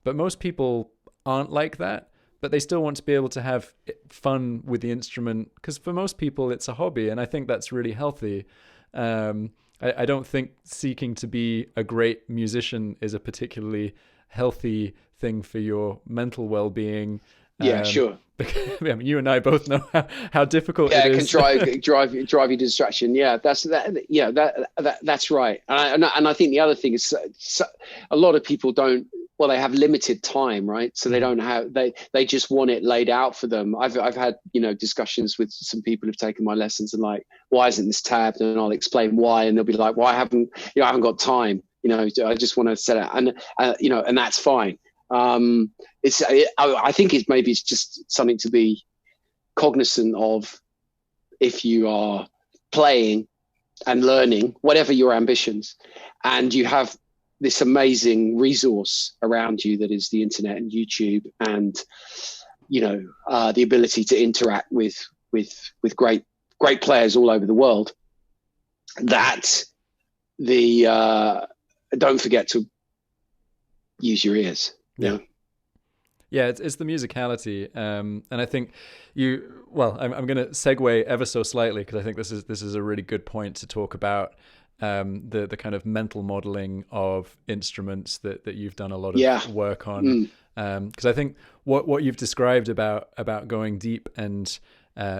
But most people aren't like that. But they still want to be able to have fun with the instrument, because for most people it's a hobby, and I think that's really healthy. I I don't think seeking to be a great musician is a particularly healthy thing for your mental well-being. Yeah, sure. I mean, you and I both know how difficult Yeah, it it is. can drive you to distraction. Yeah, that's that. Yeah, that's right. And I think the other thing is, a lot of people don't. Well, they have limited time, right? So they don't have. They just want it laid out for them. I've had discussions with some people who've taken my lessons and like, why isn't this tabbed? And I'll explain why, and they'll be like, well, I haven't got time. I just want to set it, and and that's fine. I think it's just something to be cognizant of if you are playing and learning, whatever your ambitions, and you have this amazing resource around you that is the internet and YouTube, and the ability to interact with great players all over the world. That don't forget to use your ears. Yeah, it's the musicality, and I think I'm going to segue ever so slightly because I think this is a really good point to talk about the kind of mental modeling of instruments that you've done a lot of work on, because I think what you've described about going deep and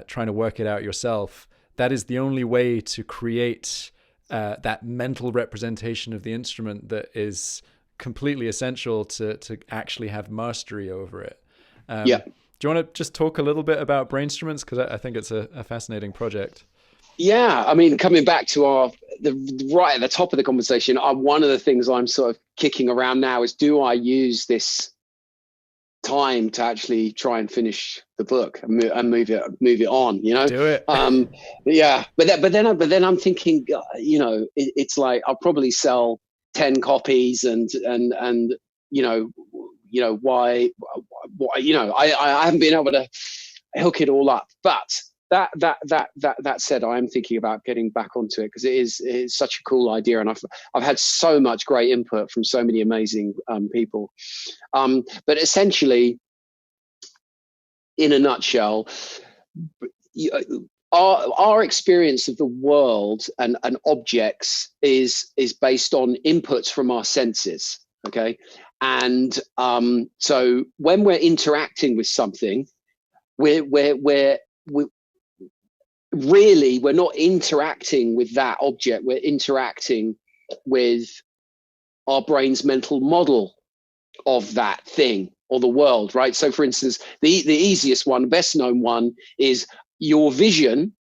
trying to work it out yourself, that is the only way to create that mental representation of the instrument that is completely essential to actually have mastery over it. Do you want to just talk a little bit about Brainstruments? Because I think it's a fascinating project. Yeah, I mean, coming back to right at the top of the conversation, one of the things I'm sort of kicking around now is, do I use this time to actually try and finish the book and move it on? Do it. Yeah, but then I'm thinking, it's like I'll probably sell 10 copies and why I haven't been able to hook it all up. But that said, I am thinking about getting back onto it because it is such a cool idea, and I've had so much great input from so many amazing people. But essentially, in a nutshell, our experience of the world and objects is based on inputs from our senses. Okay. And so when we're interacting with something, we're not interacting with that object. We're interacting with our brain's mental model of that thing or the world, right? So for instance, the easiest one, best known one, is your vision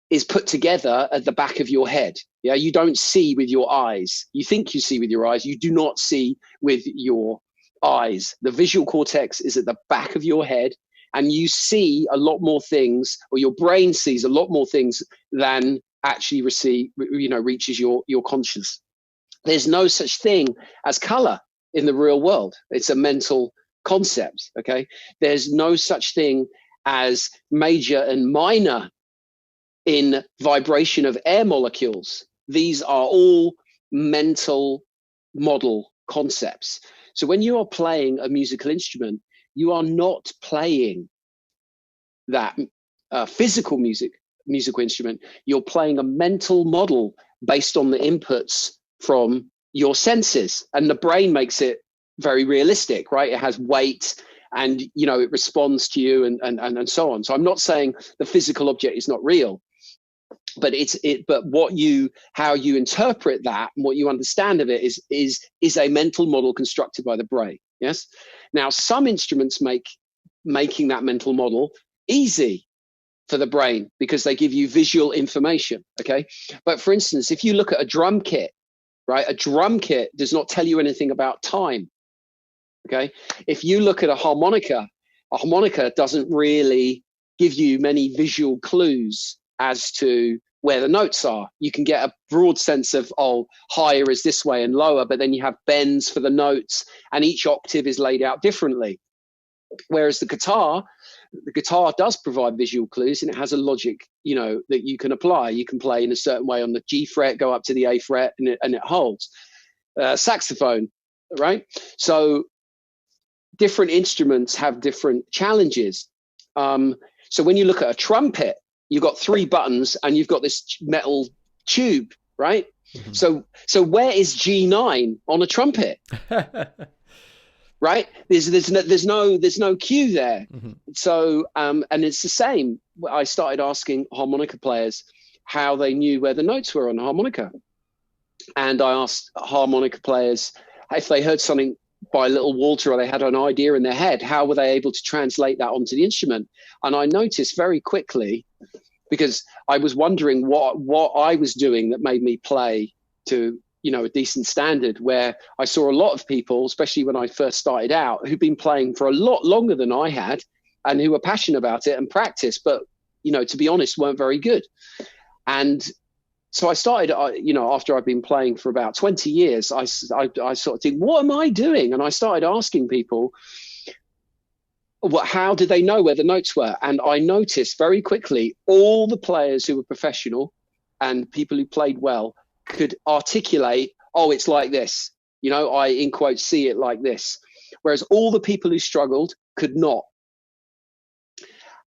is put together at the back of your head. Yeah, you don't see with your eyes. You think you see with your eyes. You do not see with your eyes. The visual cortex is at the back of your head, and you see a lot more things, or your brain sees a lot more things than actually reaches your conscious. There's no such thing as color in the real world. It's a mental concept. Okay, there's no such thing as major and minor in vibration of air molecules. These are all mental model concepts. So when you are playing a musical instrument, you are not playing that physical musical instrument. You're playing a mental model based on the inputs from your senses, and the brain makes it very realistic, right? It has weight, and it responds to you, and so on. So I'm not saying the physical object is not real, but but how you interpret that and what you understand of it is a mental model constructed by the brain. Yes. Now, some instruments making that mental model easy for the brain because they give you visual information. Okay. But for instance, if you look at a drum kit, right, a drum kit does not tell you anything about time. Okay. If you look at a harmonica doesn't really give you many visual clues as to where the notes are. You can get a broad sense of, higher is this way and lower, but then you have bends for the notes, and each octave is laid out differently. Whereas the guitar does provide visual clues, and it has a logic, that you can apply. You can play in a certain way on the G fret, go up to the A fret, and it holds. Saxophone, right? So different instruments have different challenges. So when you look at a trumpet, you've got 3 buttons and you've got this metal tube, right? Mm-hmm. So where is G9 on a trumpet? Right? There's no cue there. Mm-hmm. So and it's the same. I started asking harmonica players how they knew where the notes were on a harmonica, and I asked harmonica players if they heard something by Little Walter or they had an idea in their head, how were they able to translate that onto the instrument? And I noticed very quickly, because I was wondering what I was doing that made me play to a decent standard, where I saw a lot of people, especially when I first started out, who'd been playing for a lot longer than I had and who were passionate about it and practiced, but, to be honest, weren't very good. And so I started, after I'd been playing for about 20 years, I sort of think, what am I doing? And I started asking people, how did they know where the notes were? And I noticed very quickly all the players who were professional and people who played well could articulate, oh, it's like this, I in quotes see it like this, whereas all the people who struggled could not.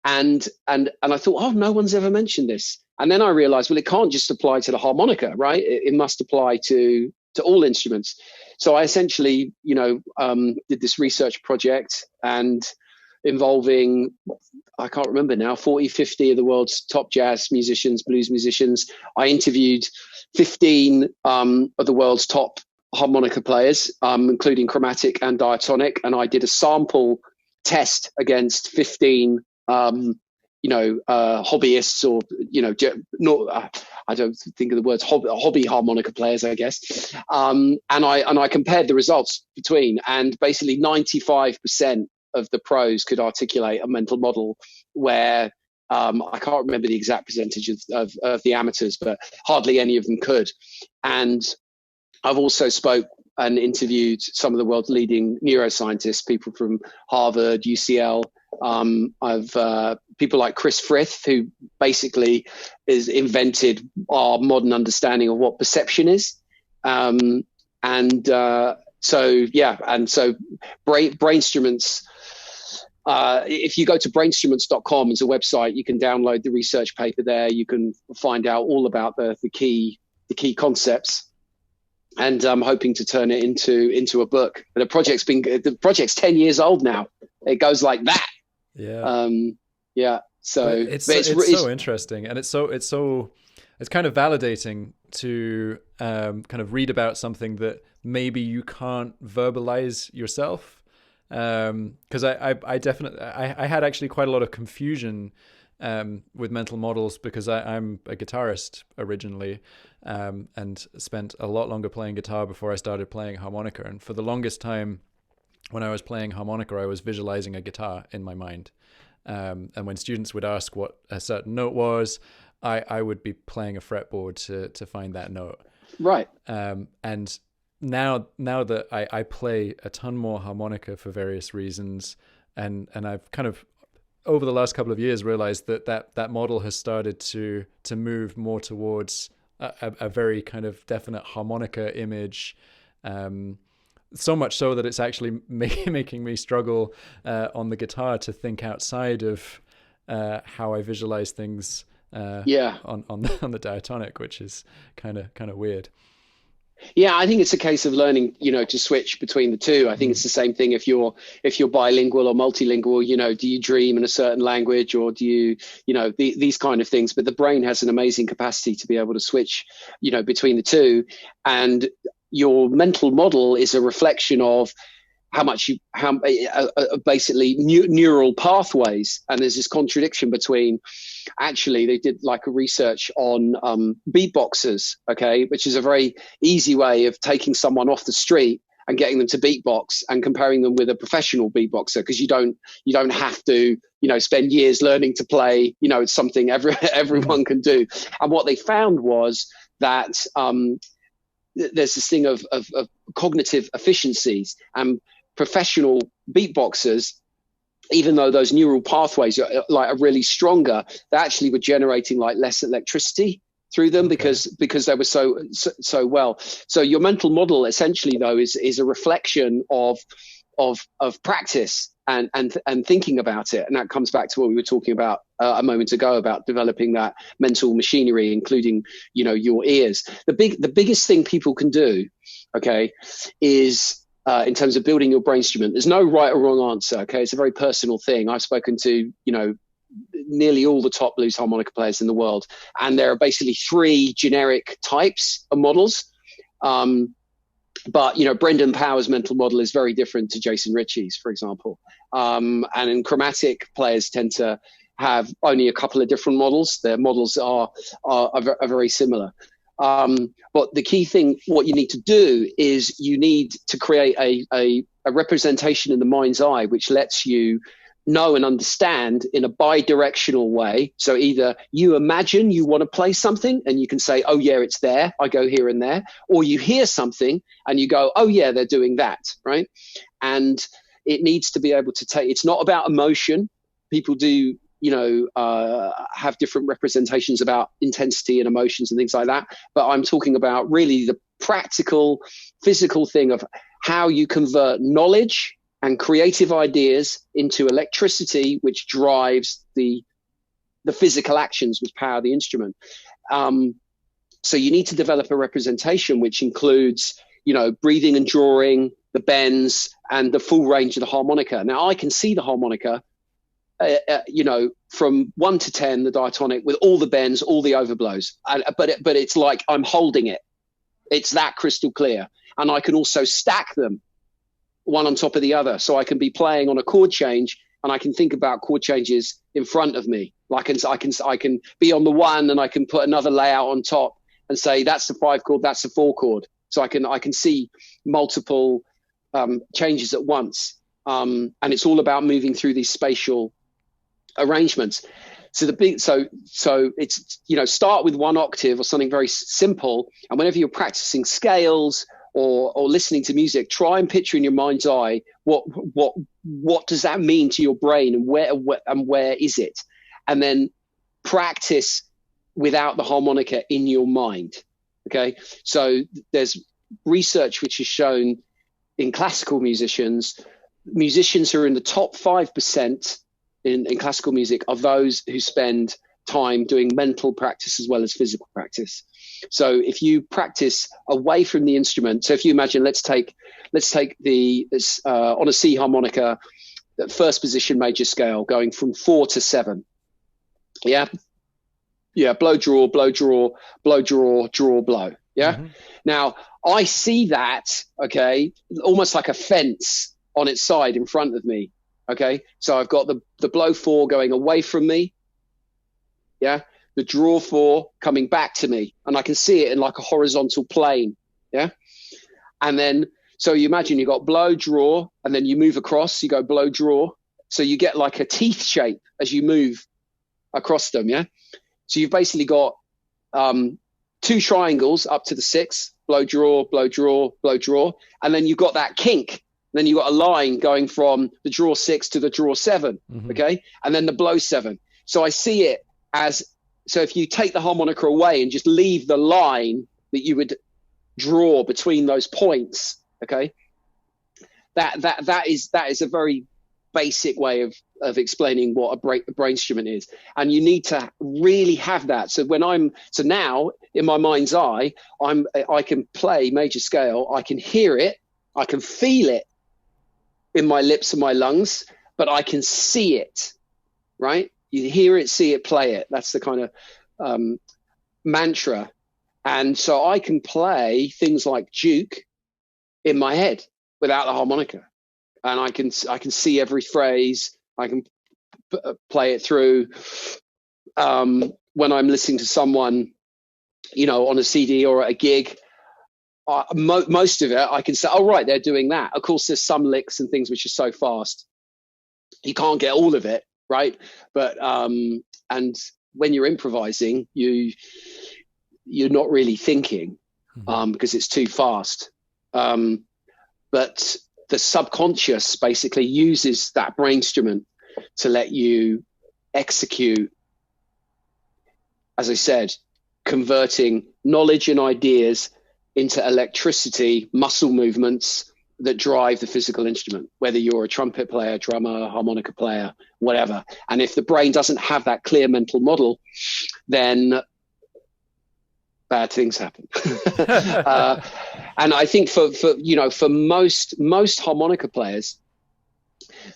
And I thought, oh, no one's ever mentioned this. And then I realized, well, it can't just apply to the harmonica, right? It must apply to all instruments. So I essentially, did this research project and involving, I can't remember now, 40, 50 of the world's top jazz musicians, blues musicians. I interviewed 15 of the world's top harmonica players, including Chromatic and Diatonic. And I did a sample test against 15, hobbyists or, I don't think of the words hobby harmonica players, I guess. And I compared the results between, and basically 95% of the pros could articulate a mental model where I can't remember the exact percentage of the amateurs, but hardly any of them could. And I've also spoke and interviewed some of the world's leading neuroscientists, people from Harvard, UCL. I've people like Chris Frith, who basically is invented our modern understanding of what perception is. So Brainstruments. If you go to brainstruments.com as a website, you can download the research paper there. You can find out all about the key concepts. And I'm hoping to turn it into a book. But the project's 10 years old now. It goes like that. Yeah. Yeah. So it's so interesting, and it's kind of validating to kind of read about something that maybe you can't verbalize yourself. Because I definitely had actually quite a lot of confusion with mental models, because I'm a guitarist originally, and spent a lot longer playing guitar before I started playing harmonica. And for the longest time, when I was playing harmonica, I was visualizing a guitar in my mind. And when students would ask what a certain note was, I would be playing a fretboard to find that note. Right. And now that I play a ton more harmonica for various reasons, and I've kind of over the last couple of years realized that model has started to move more towards a very kind of definite harmonica image, so much so that it's actually making me struggle on the guitar to think outside of how I visualize things on the diatonic, which is kind of weird. Yeah, I think it's a case of learning, to switch between the two. I think it's the same thing if you're bilingual or multilingual. Do you dream in a certain language, or do you, these kind of things? But the brain has an amazing capacity to be able to switch, between the two. And your mental model is a reflection of basically neural pathways. And there's this contradiction between, actually, they did like a research on beatboxers, which is a very easy way of taking someone off the street and getting them to beatbox and comparing them with a professional beatboxer, because you don't have to spend years learning to play. It's something everyone can do. And what they found was that there's this thing of cognitive efficiencies, and professional beatboxers, even though those neural pathways are really stronger, they actually were generating less electricity through them, because they were so well. So your mental model essentially, though, is a reflection of of practice and thinking about it. And that comes back to what we were talking about a moment ago about developing that mental machinery, including, your ears. The biggest thing people can do, okay, is in terms of building your brain instrument, there's no right or wrong answer. Okay. It's a very personal thing. I've spoken to, nearly all the top blues harmonica players in the world. And there are basically 3 generic types of models. But, Brendan Power's mental model is very different to Jason Ritchie's, for example. And in Chromatic, players tend to have only a couple of different models. Their models are very similar. But the key thing, what you need to do is you need to create a representation in the mind's eye, which lets you know and understand in a bi-directional way. So either you imagine you want to play something and you can say, oh yeah, it's there, I go here and there, or you hear something and you go, oh yeah, they're doing that, right? And it needs to be able to take, it's not about emotion. People do, have different representations about intensity and emotions and things like that. But I'm talking about really the practical, physical thing of how you convert knowledge and creative ideas into electricity, which drives the physical actions which power the instrument. So you need to develop a representation which includes, breathing and drawing, the bends, and the full range of the harmonica. Now I can see the harmonica, from 1 to 10, the diatonic, with all the bends, all the overblows. But it's like I'm holding it. It's that crystal clear, and I can also stack them one on top of the other. So I can be playing on a chord change and I can think about chord changes in front of me. Like I can be on the 1 and I can put another layout on top and say, that's the 5 chord, that's the 4 chord. So I can see multiple changes at once. And it's all about moving through these spatial arrangements. So so it's, start with 1 octave or something very simple. And whenever you're practicing scales, or listening to music, try and picture in your mind's eye what does that mean to your brain, and where is it, and then practice without the harmonica in your mind. Okay, so there's research which has shown in classical musicians who are in the top 5% in classical music are those who spend time doing mental practice as well as physical practice. So if you practice away from the instrument, so if you imagine, let's take the on a C harmonica, the first position major scale, going from 4 to 7. Yeah, blow, draw, blow, draw, blow, draw, draw, blow. Yeah. Mm-hmm. Now I see that, okay, almost like a fence on its side in front of me. Okay, so I've got the blow 4 going away from me. Yeah. The draw 4 coming back to me, and I can see it in like a horizontal plane. Yeah. And then, so you imagine you got blow, draw, and then you move across, you go blow, draw. So you get like a teeth shape as you move across them. Yeah. So you've basically got 2 triangles up to the 6, blow, draw, blow, draw, blow, draw. And then you've got that kink. Then you've got a line going from the draw 6 to the draw 7. Mm-hmm. Okay. And then the blow 7. So I see it as, so if you take the harmonica away and just leave the line that you would draw between those points, okay, that is a very basic way of explaining what a brain instrument is. And you need to really have that. So now in my mind's eye, I can play major scale, I can hear it, I can feel it in my lips and my lungs, but I can see it, right? You hear it, see it, play it. That's the kind of mantra. And so I can play things like Duke in my head without the harmonica. And I can see every phrase. I can play it through when I'm listening to someone, on a CD or at a gig. Most of it, I can say, oh, right, they're doing that. Of course, there's some licks and things which are so fast. You can't get all of it. Right. But and when you're improvising, you're not really thinking because it's too fast. But the subconscious basically uses that brain instrument to let you execute, as I said, converting knowledge and ideas into electricity, muscle movements, that drive the physical instrument, whether you're a trumpet player, drummer, harmonica player, whatever. And if the brain doesn't have that clear mental model, then bad things happen. And I think for most harmonica players,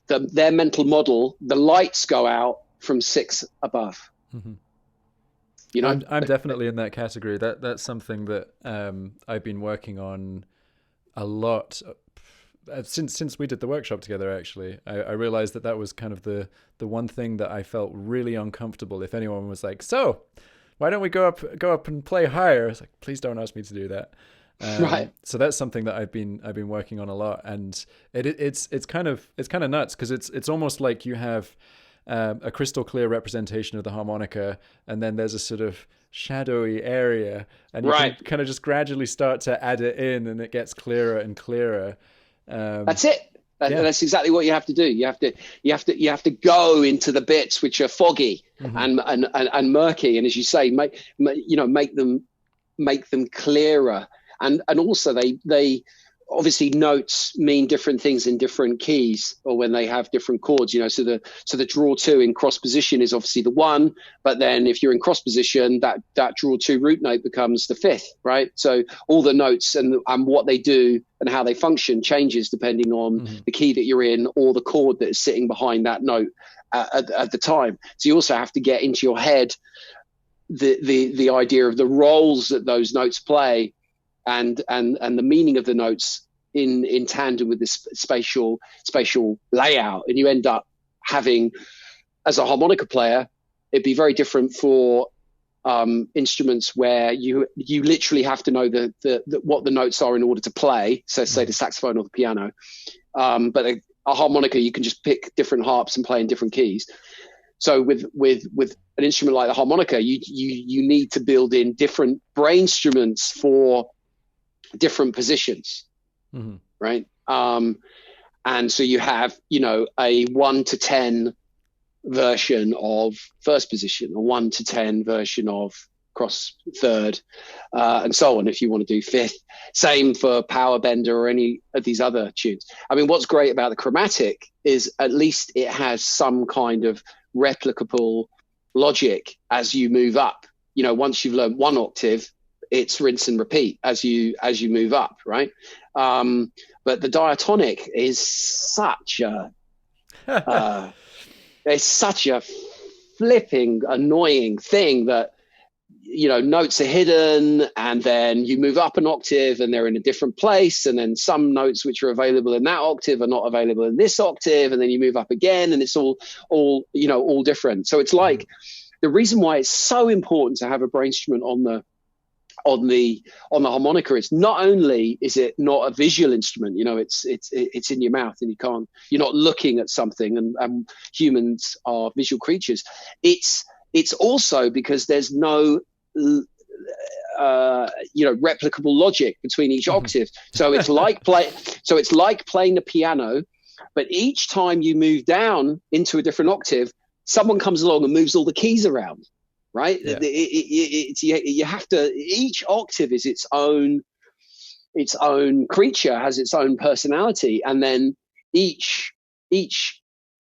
their mental model, the lights go out from 6 above. Mm-hmm. You know, I'm definitely in that category. That's something that I've been working on a lot since we did the workshop together. Actually, I realized that was kind of the one thing that I felt really uncomfortable. If anyone was like, "So, why don't we go up and play higher?" It's like, please don't ask me to do that. Right. So that's something that I've been working on a lot, and it's kind of nuts, because it's almost like you have a crystal clear representation of the harmonica, and then there's a sort of shadowy area, and you can kind of just gradually start to add it in, and it gets clearer and clearer. That's it. That's exactly what you have to do. You have to go into the bits which are foggy and murky, and as you say, make them clearer. And also they obviously, notes mean different things in different keys, or when they have different chords, so the draw 2 in cross position is obviously the 1, but then if you're in cross position, that draw 2 root note becomes the 5th, right? So all the notes and what they do and how they function changes depending on the key that you're in, or the chord that is sitting behind that note at the time. So you also have to get into your head the idea of the roles that those notes play, and the meaning of the notes in tandem with this spatial layout. And you end up having, as a harmonica player, it'd be very different for instruments where you literally have to know what the notes are in order to play. So say the saxophone or the piano, but a harmonica, you can just pick different harps and play in different keys. So with an instrument like the harmonica, you need to build in different brain instruments for different positions, right? And so you have, a 1 to 10 version of first position, a 1 to 10 version of cross third, and so on, if you want to do fifth. Same for Power Bender or any of these other tunes. I mean, what's great about the Chromatic is at least it has some kind of replicable logic as you move up. Once you've learned one octave, it's rinse and repeat as you move up, right? But the Diatonic is such a it's such a flipping annoying thing that notes are hidden, and then you move up an octave and they're in a different place, and then some notes which are available in that octave are not available in this octave, and then you move up again, and it's all different. So it's like the reason why it's so important to have a brain instrument on the harmonica is not only is it not a visual instrument, it's in your mouth and you're not looking at something, and humans are visual creatures. It's also because there's no replicable logic between each octave. So it's like playing the piano, but each time you move down into a different octave, someone comes along and moves all the keys around. Right? Yeah. You have to. Each octave is its own creature, has its own personality, and then each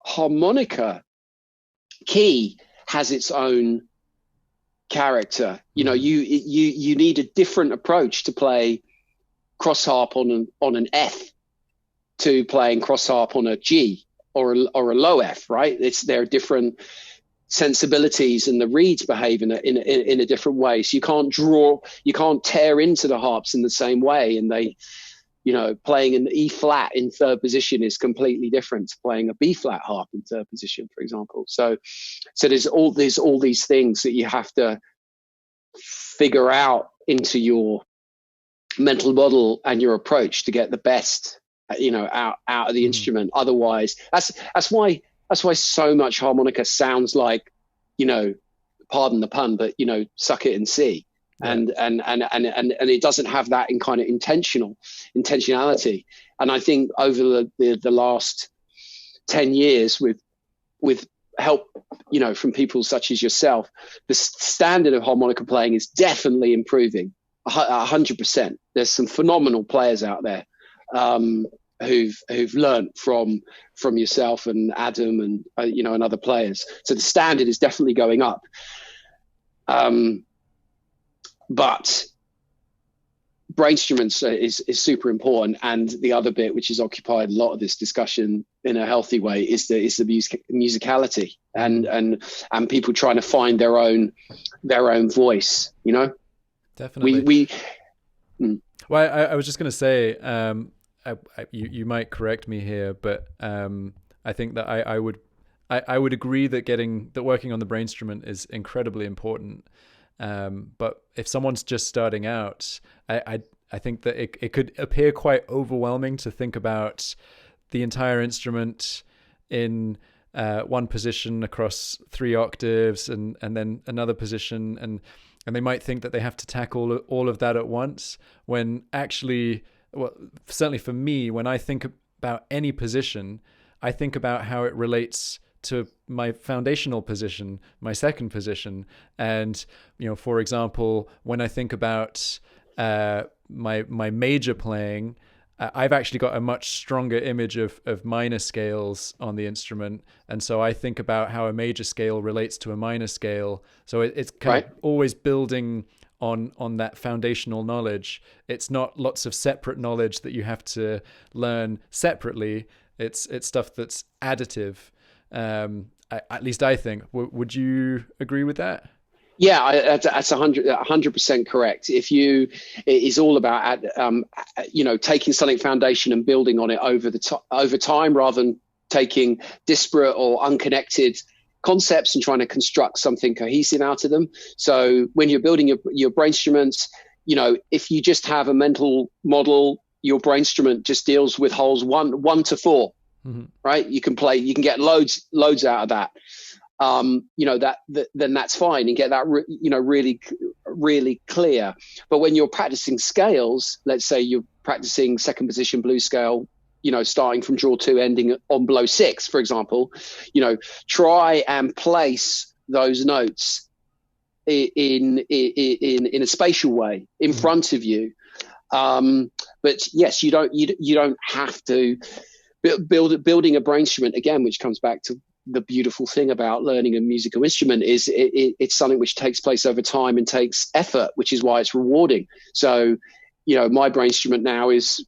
harmonica key has its own character. You need a different approach to play cross harp on an F to playing cross harp on a G or a low F. Right? They're different sensibilities, and the reeds behave in a different way. So you can't tear into the harps in the same way, and they, playing an E flat in third position is completely different to playing a B flat harp in third position, for example. So there's all these things that you have to figure out into your mental model and your approach to get the best, out of the instrument. Otherwise, that's why so much harmonica sounds like, pardon the pun, but suck it and see. Yeah. And it doesn't have that in kind of intentionality. And I think over the last 10 years with help, from people such as yourself, the standard of harmonica playing is definitely improving 100%. There's some phenomenal players out there. who've learned from yourself and Adam and and other players. So the standard is definitely going up. But brain instruments is super important, and the other bit which has occupied a lot of this discussion in a healthy way is the musicality and people trying to find their own voice. Definitely. Well, I was just going to say, you might correct me here, but I think that I would agree that working on the brain instrument is incredibly important. But if someone's just starting out, I think that it could appear quite overwhelming to think about the entire instrument in one position across 3 octaves and then another position, and they might think that they have to tackle all of that at once, when actually, well, certainly for me, when I think about any position, I think about how it relates to my foundational position, my second position. And, for example, when I think about my major playing, I've actually got a much stronger image of minor scales on the instrument. And so I think about how a major scale relates to a minor scale. So it's kind of always building on that foundational knowledge. It's not lots of separate knowledge that you have to learn separately. It's stuff that's additive. At least I think. Would you agree with that? Yeah, that's 100% correct. It is all about taking something foundation and building on it over time, rather than taking disparate or unconnected concepts and trying to construct something cohesive out of them. So when you're building your brain instruments, if you just have a mental model, your brain instrument just deals with holes 1 to 4. Mm-hmm. Right? You can get loads out of that. Then that's fine, and get that really clear. But when you're practicing scales, let's say you're practicing second position blues scale, starting from draw 2, ending on blow 6, for example, try and place those notes in a spatial way in front of you. But yes, you don't have to building a brain instrument, again, which comes back to the beautiful thing about learning a musical instrument, is it's something which takes place over time and takes effort, which is why it's rewarding. So, my brain instrument now is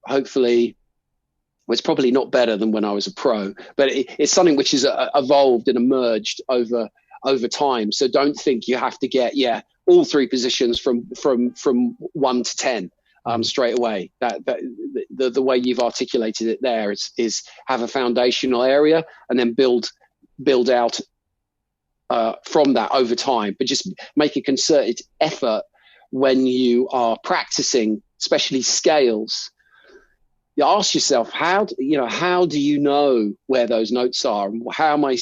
hopefully, well, it's probably not better than when I was a pro, but it's something which is evolved and emerged over time. So don't think you have to get all 3 positions from 1 to 10. Straight away. That the way you've articulated it there is have a foundational area and then build out from that over time. But just make a concerted effort when you are practicing, especially scales. You ask yourself, how do you know where those notes are? How am I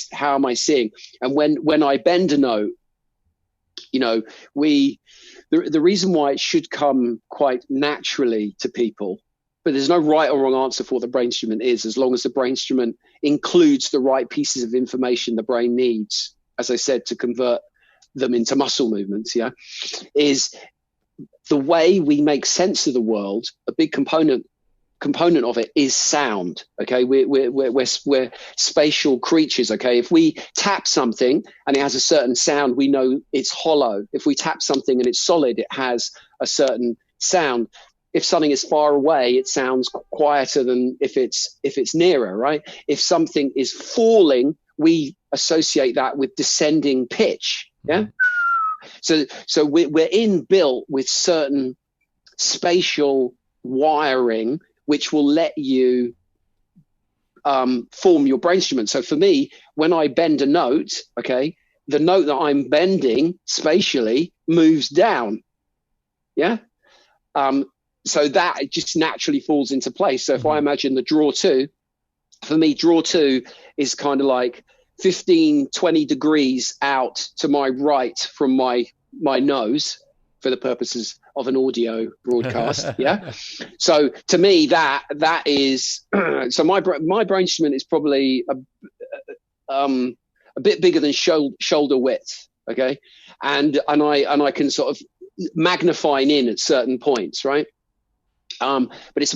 seeing? And when I bend a note, the reason why it should come quite naturally to people, but there's no right or wrong answer for what the brain instrument is, as long as the brain instrument includes the right pieces of information the brain needs, as I said, to convert them into muscle movements, is the way we make sense of the world. A big component of it is sound. Okay, we're spatial creatures. Okay, if we tap something and it has a certain sound, we know it's hollow. If we tap something and it's solid, it has a certain sound. If something is far away, it sounds quieter than if it's nearer, right? If something is falling, we associate that with descending pitch. Yeah. So we're inbuilt with certain spatial wiring which will let you form your brain instrument. So for me, when I bend a note, okay, the note that I'm bending spatially moves down. Yeah. So that just naturally falls into place. So if I imagine the draw 2, for me, draw 2 is kind of like 15, 20 degrees out to my right from my nose, for the purposes of an audio broadcast. Yeah. So to me, that is, so my brain instrument is probably a bit bigger than shoulder width. Okay. And I can sort of magnify in at certain points. Right. But it's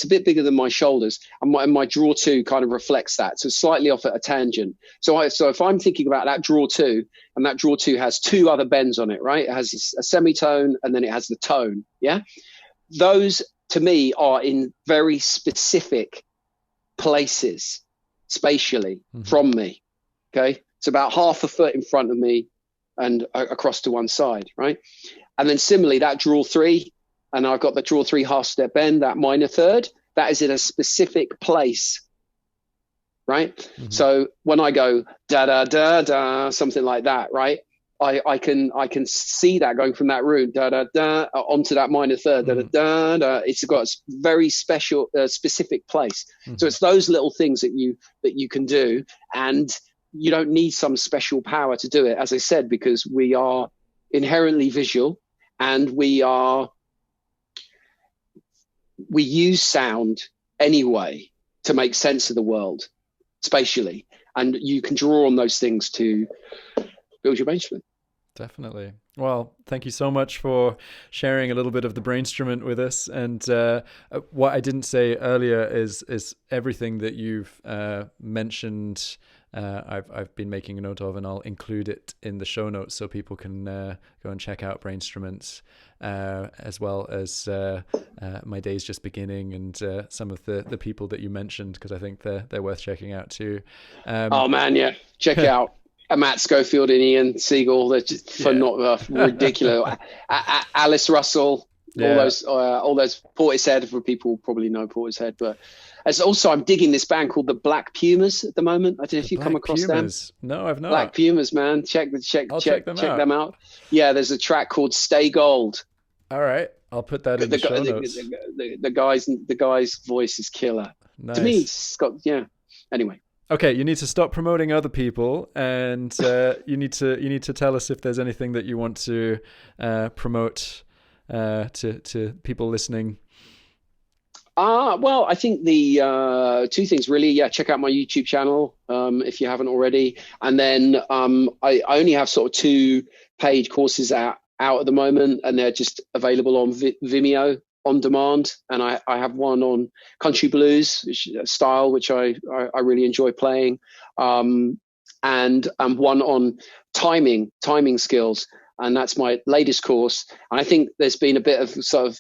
a bit bigger than my shoulders, and my draw two kind of reflects that. So slightly off at a tangent. So if I'm thinking about that draw two, and that draw two has two other bends on it, right? It has a semitone and then it has the tone. Yeah. Those to me are in very specific places spatially from me. Okay. It's about half a foot in front of me and across to one side. Right. And then similarly, that draw three, and I've got the draw three half step bend, that minor third, that is in a specific place. Right. So when I go da da da da, something like that, right, I can see that going from that root da da da onto that minor third da da da da. It's got a very special specific place. So it's those little things that you can do, and you don't need some special power to do it, as I said, because we are inherently visual, and we use sound anyway to make sense of the world spatially, and you can draw on those things to build your instrument. Definitely. Well, thank you so much for sharing a little bit of the Brainstrument with us. And what I didn't say earlier is everything that you've mentioned. I've been making a note of, and I'll include it in the show notes so people can go and check out Brainstruments, as well as My Day's Just Beginning, and some of the people that you mentioned, because I think they're worth checking out too. Oh man, yeah, check it out. Matt Schofield and Ian Siegel, they're just ridiculous. Alice Russell, all those Portishead, for people who probably know Portishead, but as also I'm digging this band called the Black Pumas at the moment. I don't know if you come across them. No, I've not. Black Pumas, man, check them out. Yeah, there's a track called Stay Gold. All right, I'll put that in the show notes. The guy's voice is killer. Nice. To me, it's got Anyway. Okay, you need to stop promoting other people, and you need to tell us if there's anything that you want to promote to people listening. Well, I think the two things really. Yeah, check out my YouTube channel if you haven't already, and then I only have sort of 2 paid courses out at the moment, and they're just available on Vimeo on demand, and I have one on country blues style, which I really enjoy playing, and one on timing skills, and that's my latest course. And I think there's been a bit of sort of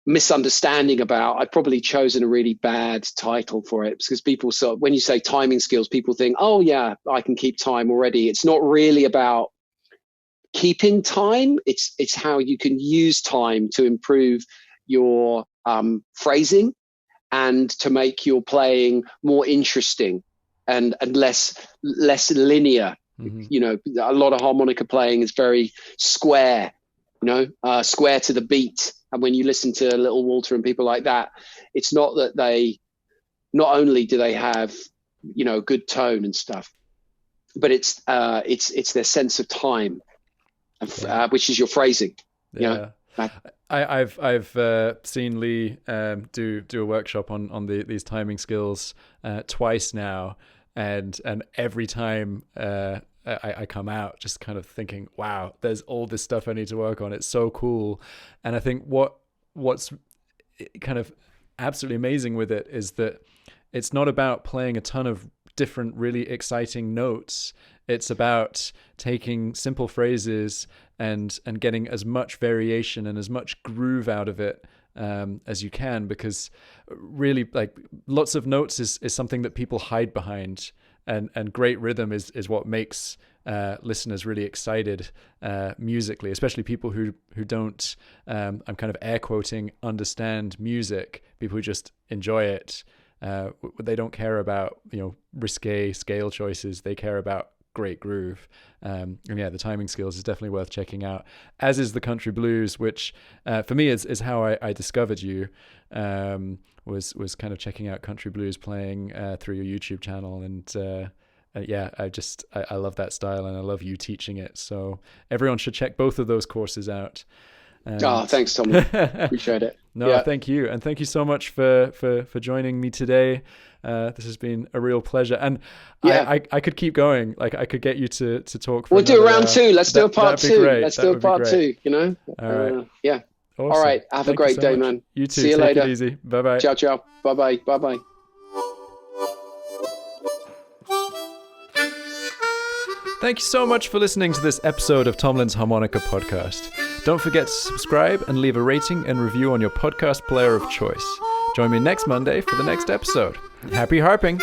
misunderstanding about, I've probably chosen a really bad title for it, because people when you say timing skills, people think, oh yeah, I can keep time already. It's not really about keeping time. It's how you can use time to improve your phrasing, and to make your playing more interesting and less linear. You know, a lot of harmonica playing is very square, square to the beat. And when you listen to Little Walter and people like that, it's not that not only do they have, good tone and stuff, but it's their sense of time, which is your phrasing. Yeah. I've seen Lee do a workshop on these timing skills twice now, and every time I come out just kind of thinking, wow, there's all this stuff I need to work on. It's so cool. And I think what's kind of absolutely amazing with it is that it's not about playing a ton of different really exciting notes. It's about taking simple phrases and getting as much variation and as much groove out of it as you can, because really, like, lots of notes is something that people hide behind, and great rhythm is what makes listeners really excited musically, especially people who don't, I'm kind of air quoting, understand music, people who just enjoy it. They don't care about risque scale choices. They care about great groove. And yeah, the timing skills is definitely worth checking out, as is the country blues, which for me is how I discovered you. Was kind of checking out country blues playing through your YouTube channel, and yeah, I love that style, and I love you teaching it. So everyone should check both of those courses out. Thanks, Tom. Appreciate it. No, thank you, and thank you so much for joining me today. This has been a real pleasure, and I could keep going. Like, I could get you to talk. We'll do a round 2. Let's do a part 2. Great. Let's do a part 2. All right. Yeah. Awesome. All right. Have a great day, man. You too. See you Take later. it easy. Bye-bye. Ciao, ciao. Bye-bye. Bye-bye. Thank you so much for listening to this episode of Tomlin's Harmonica podcast. Don't forget to subscribe and leave a rating and review on your podcast player of choice. Join me next Monday for the next episode. Happy harping!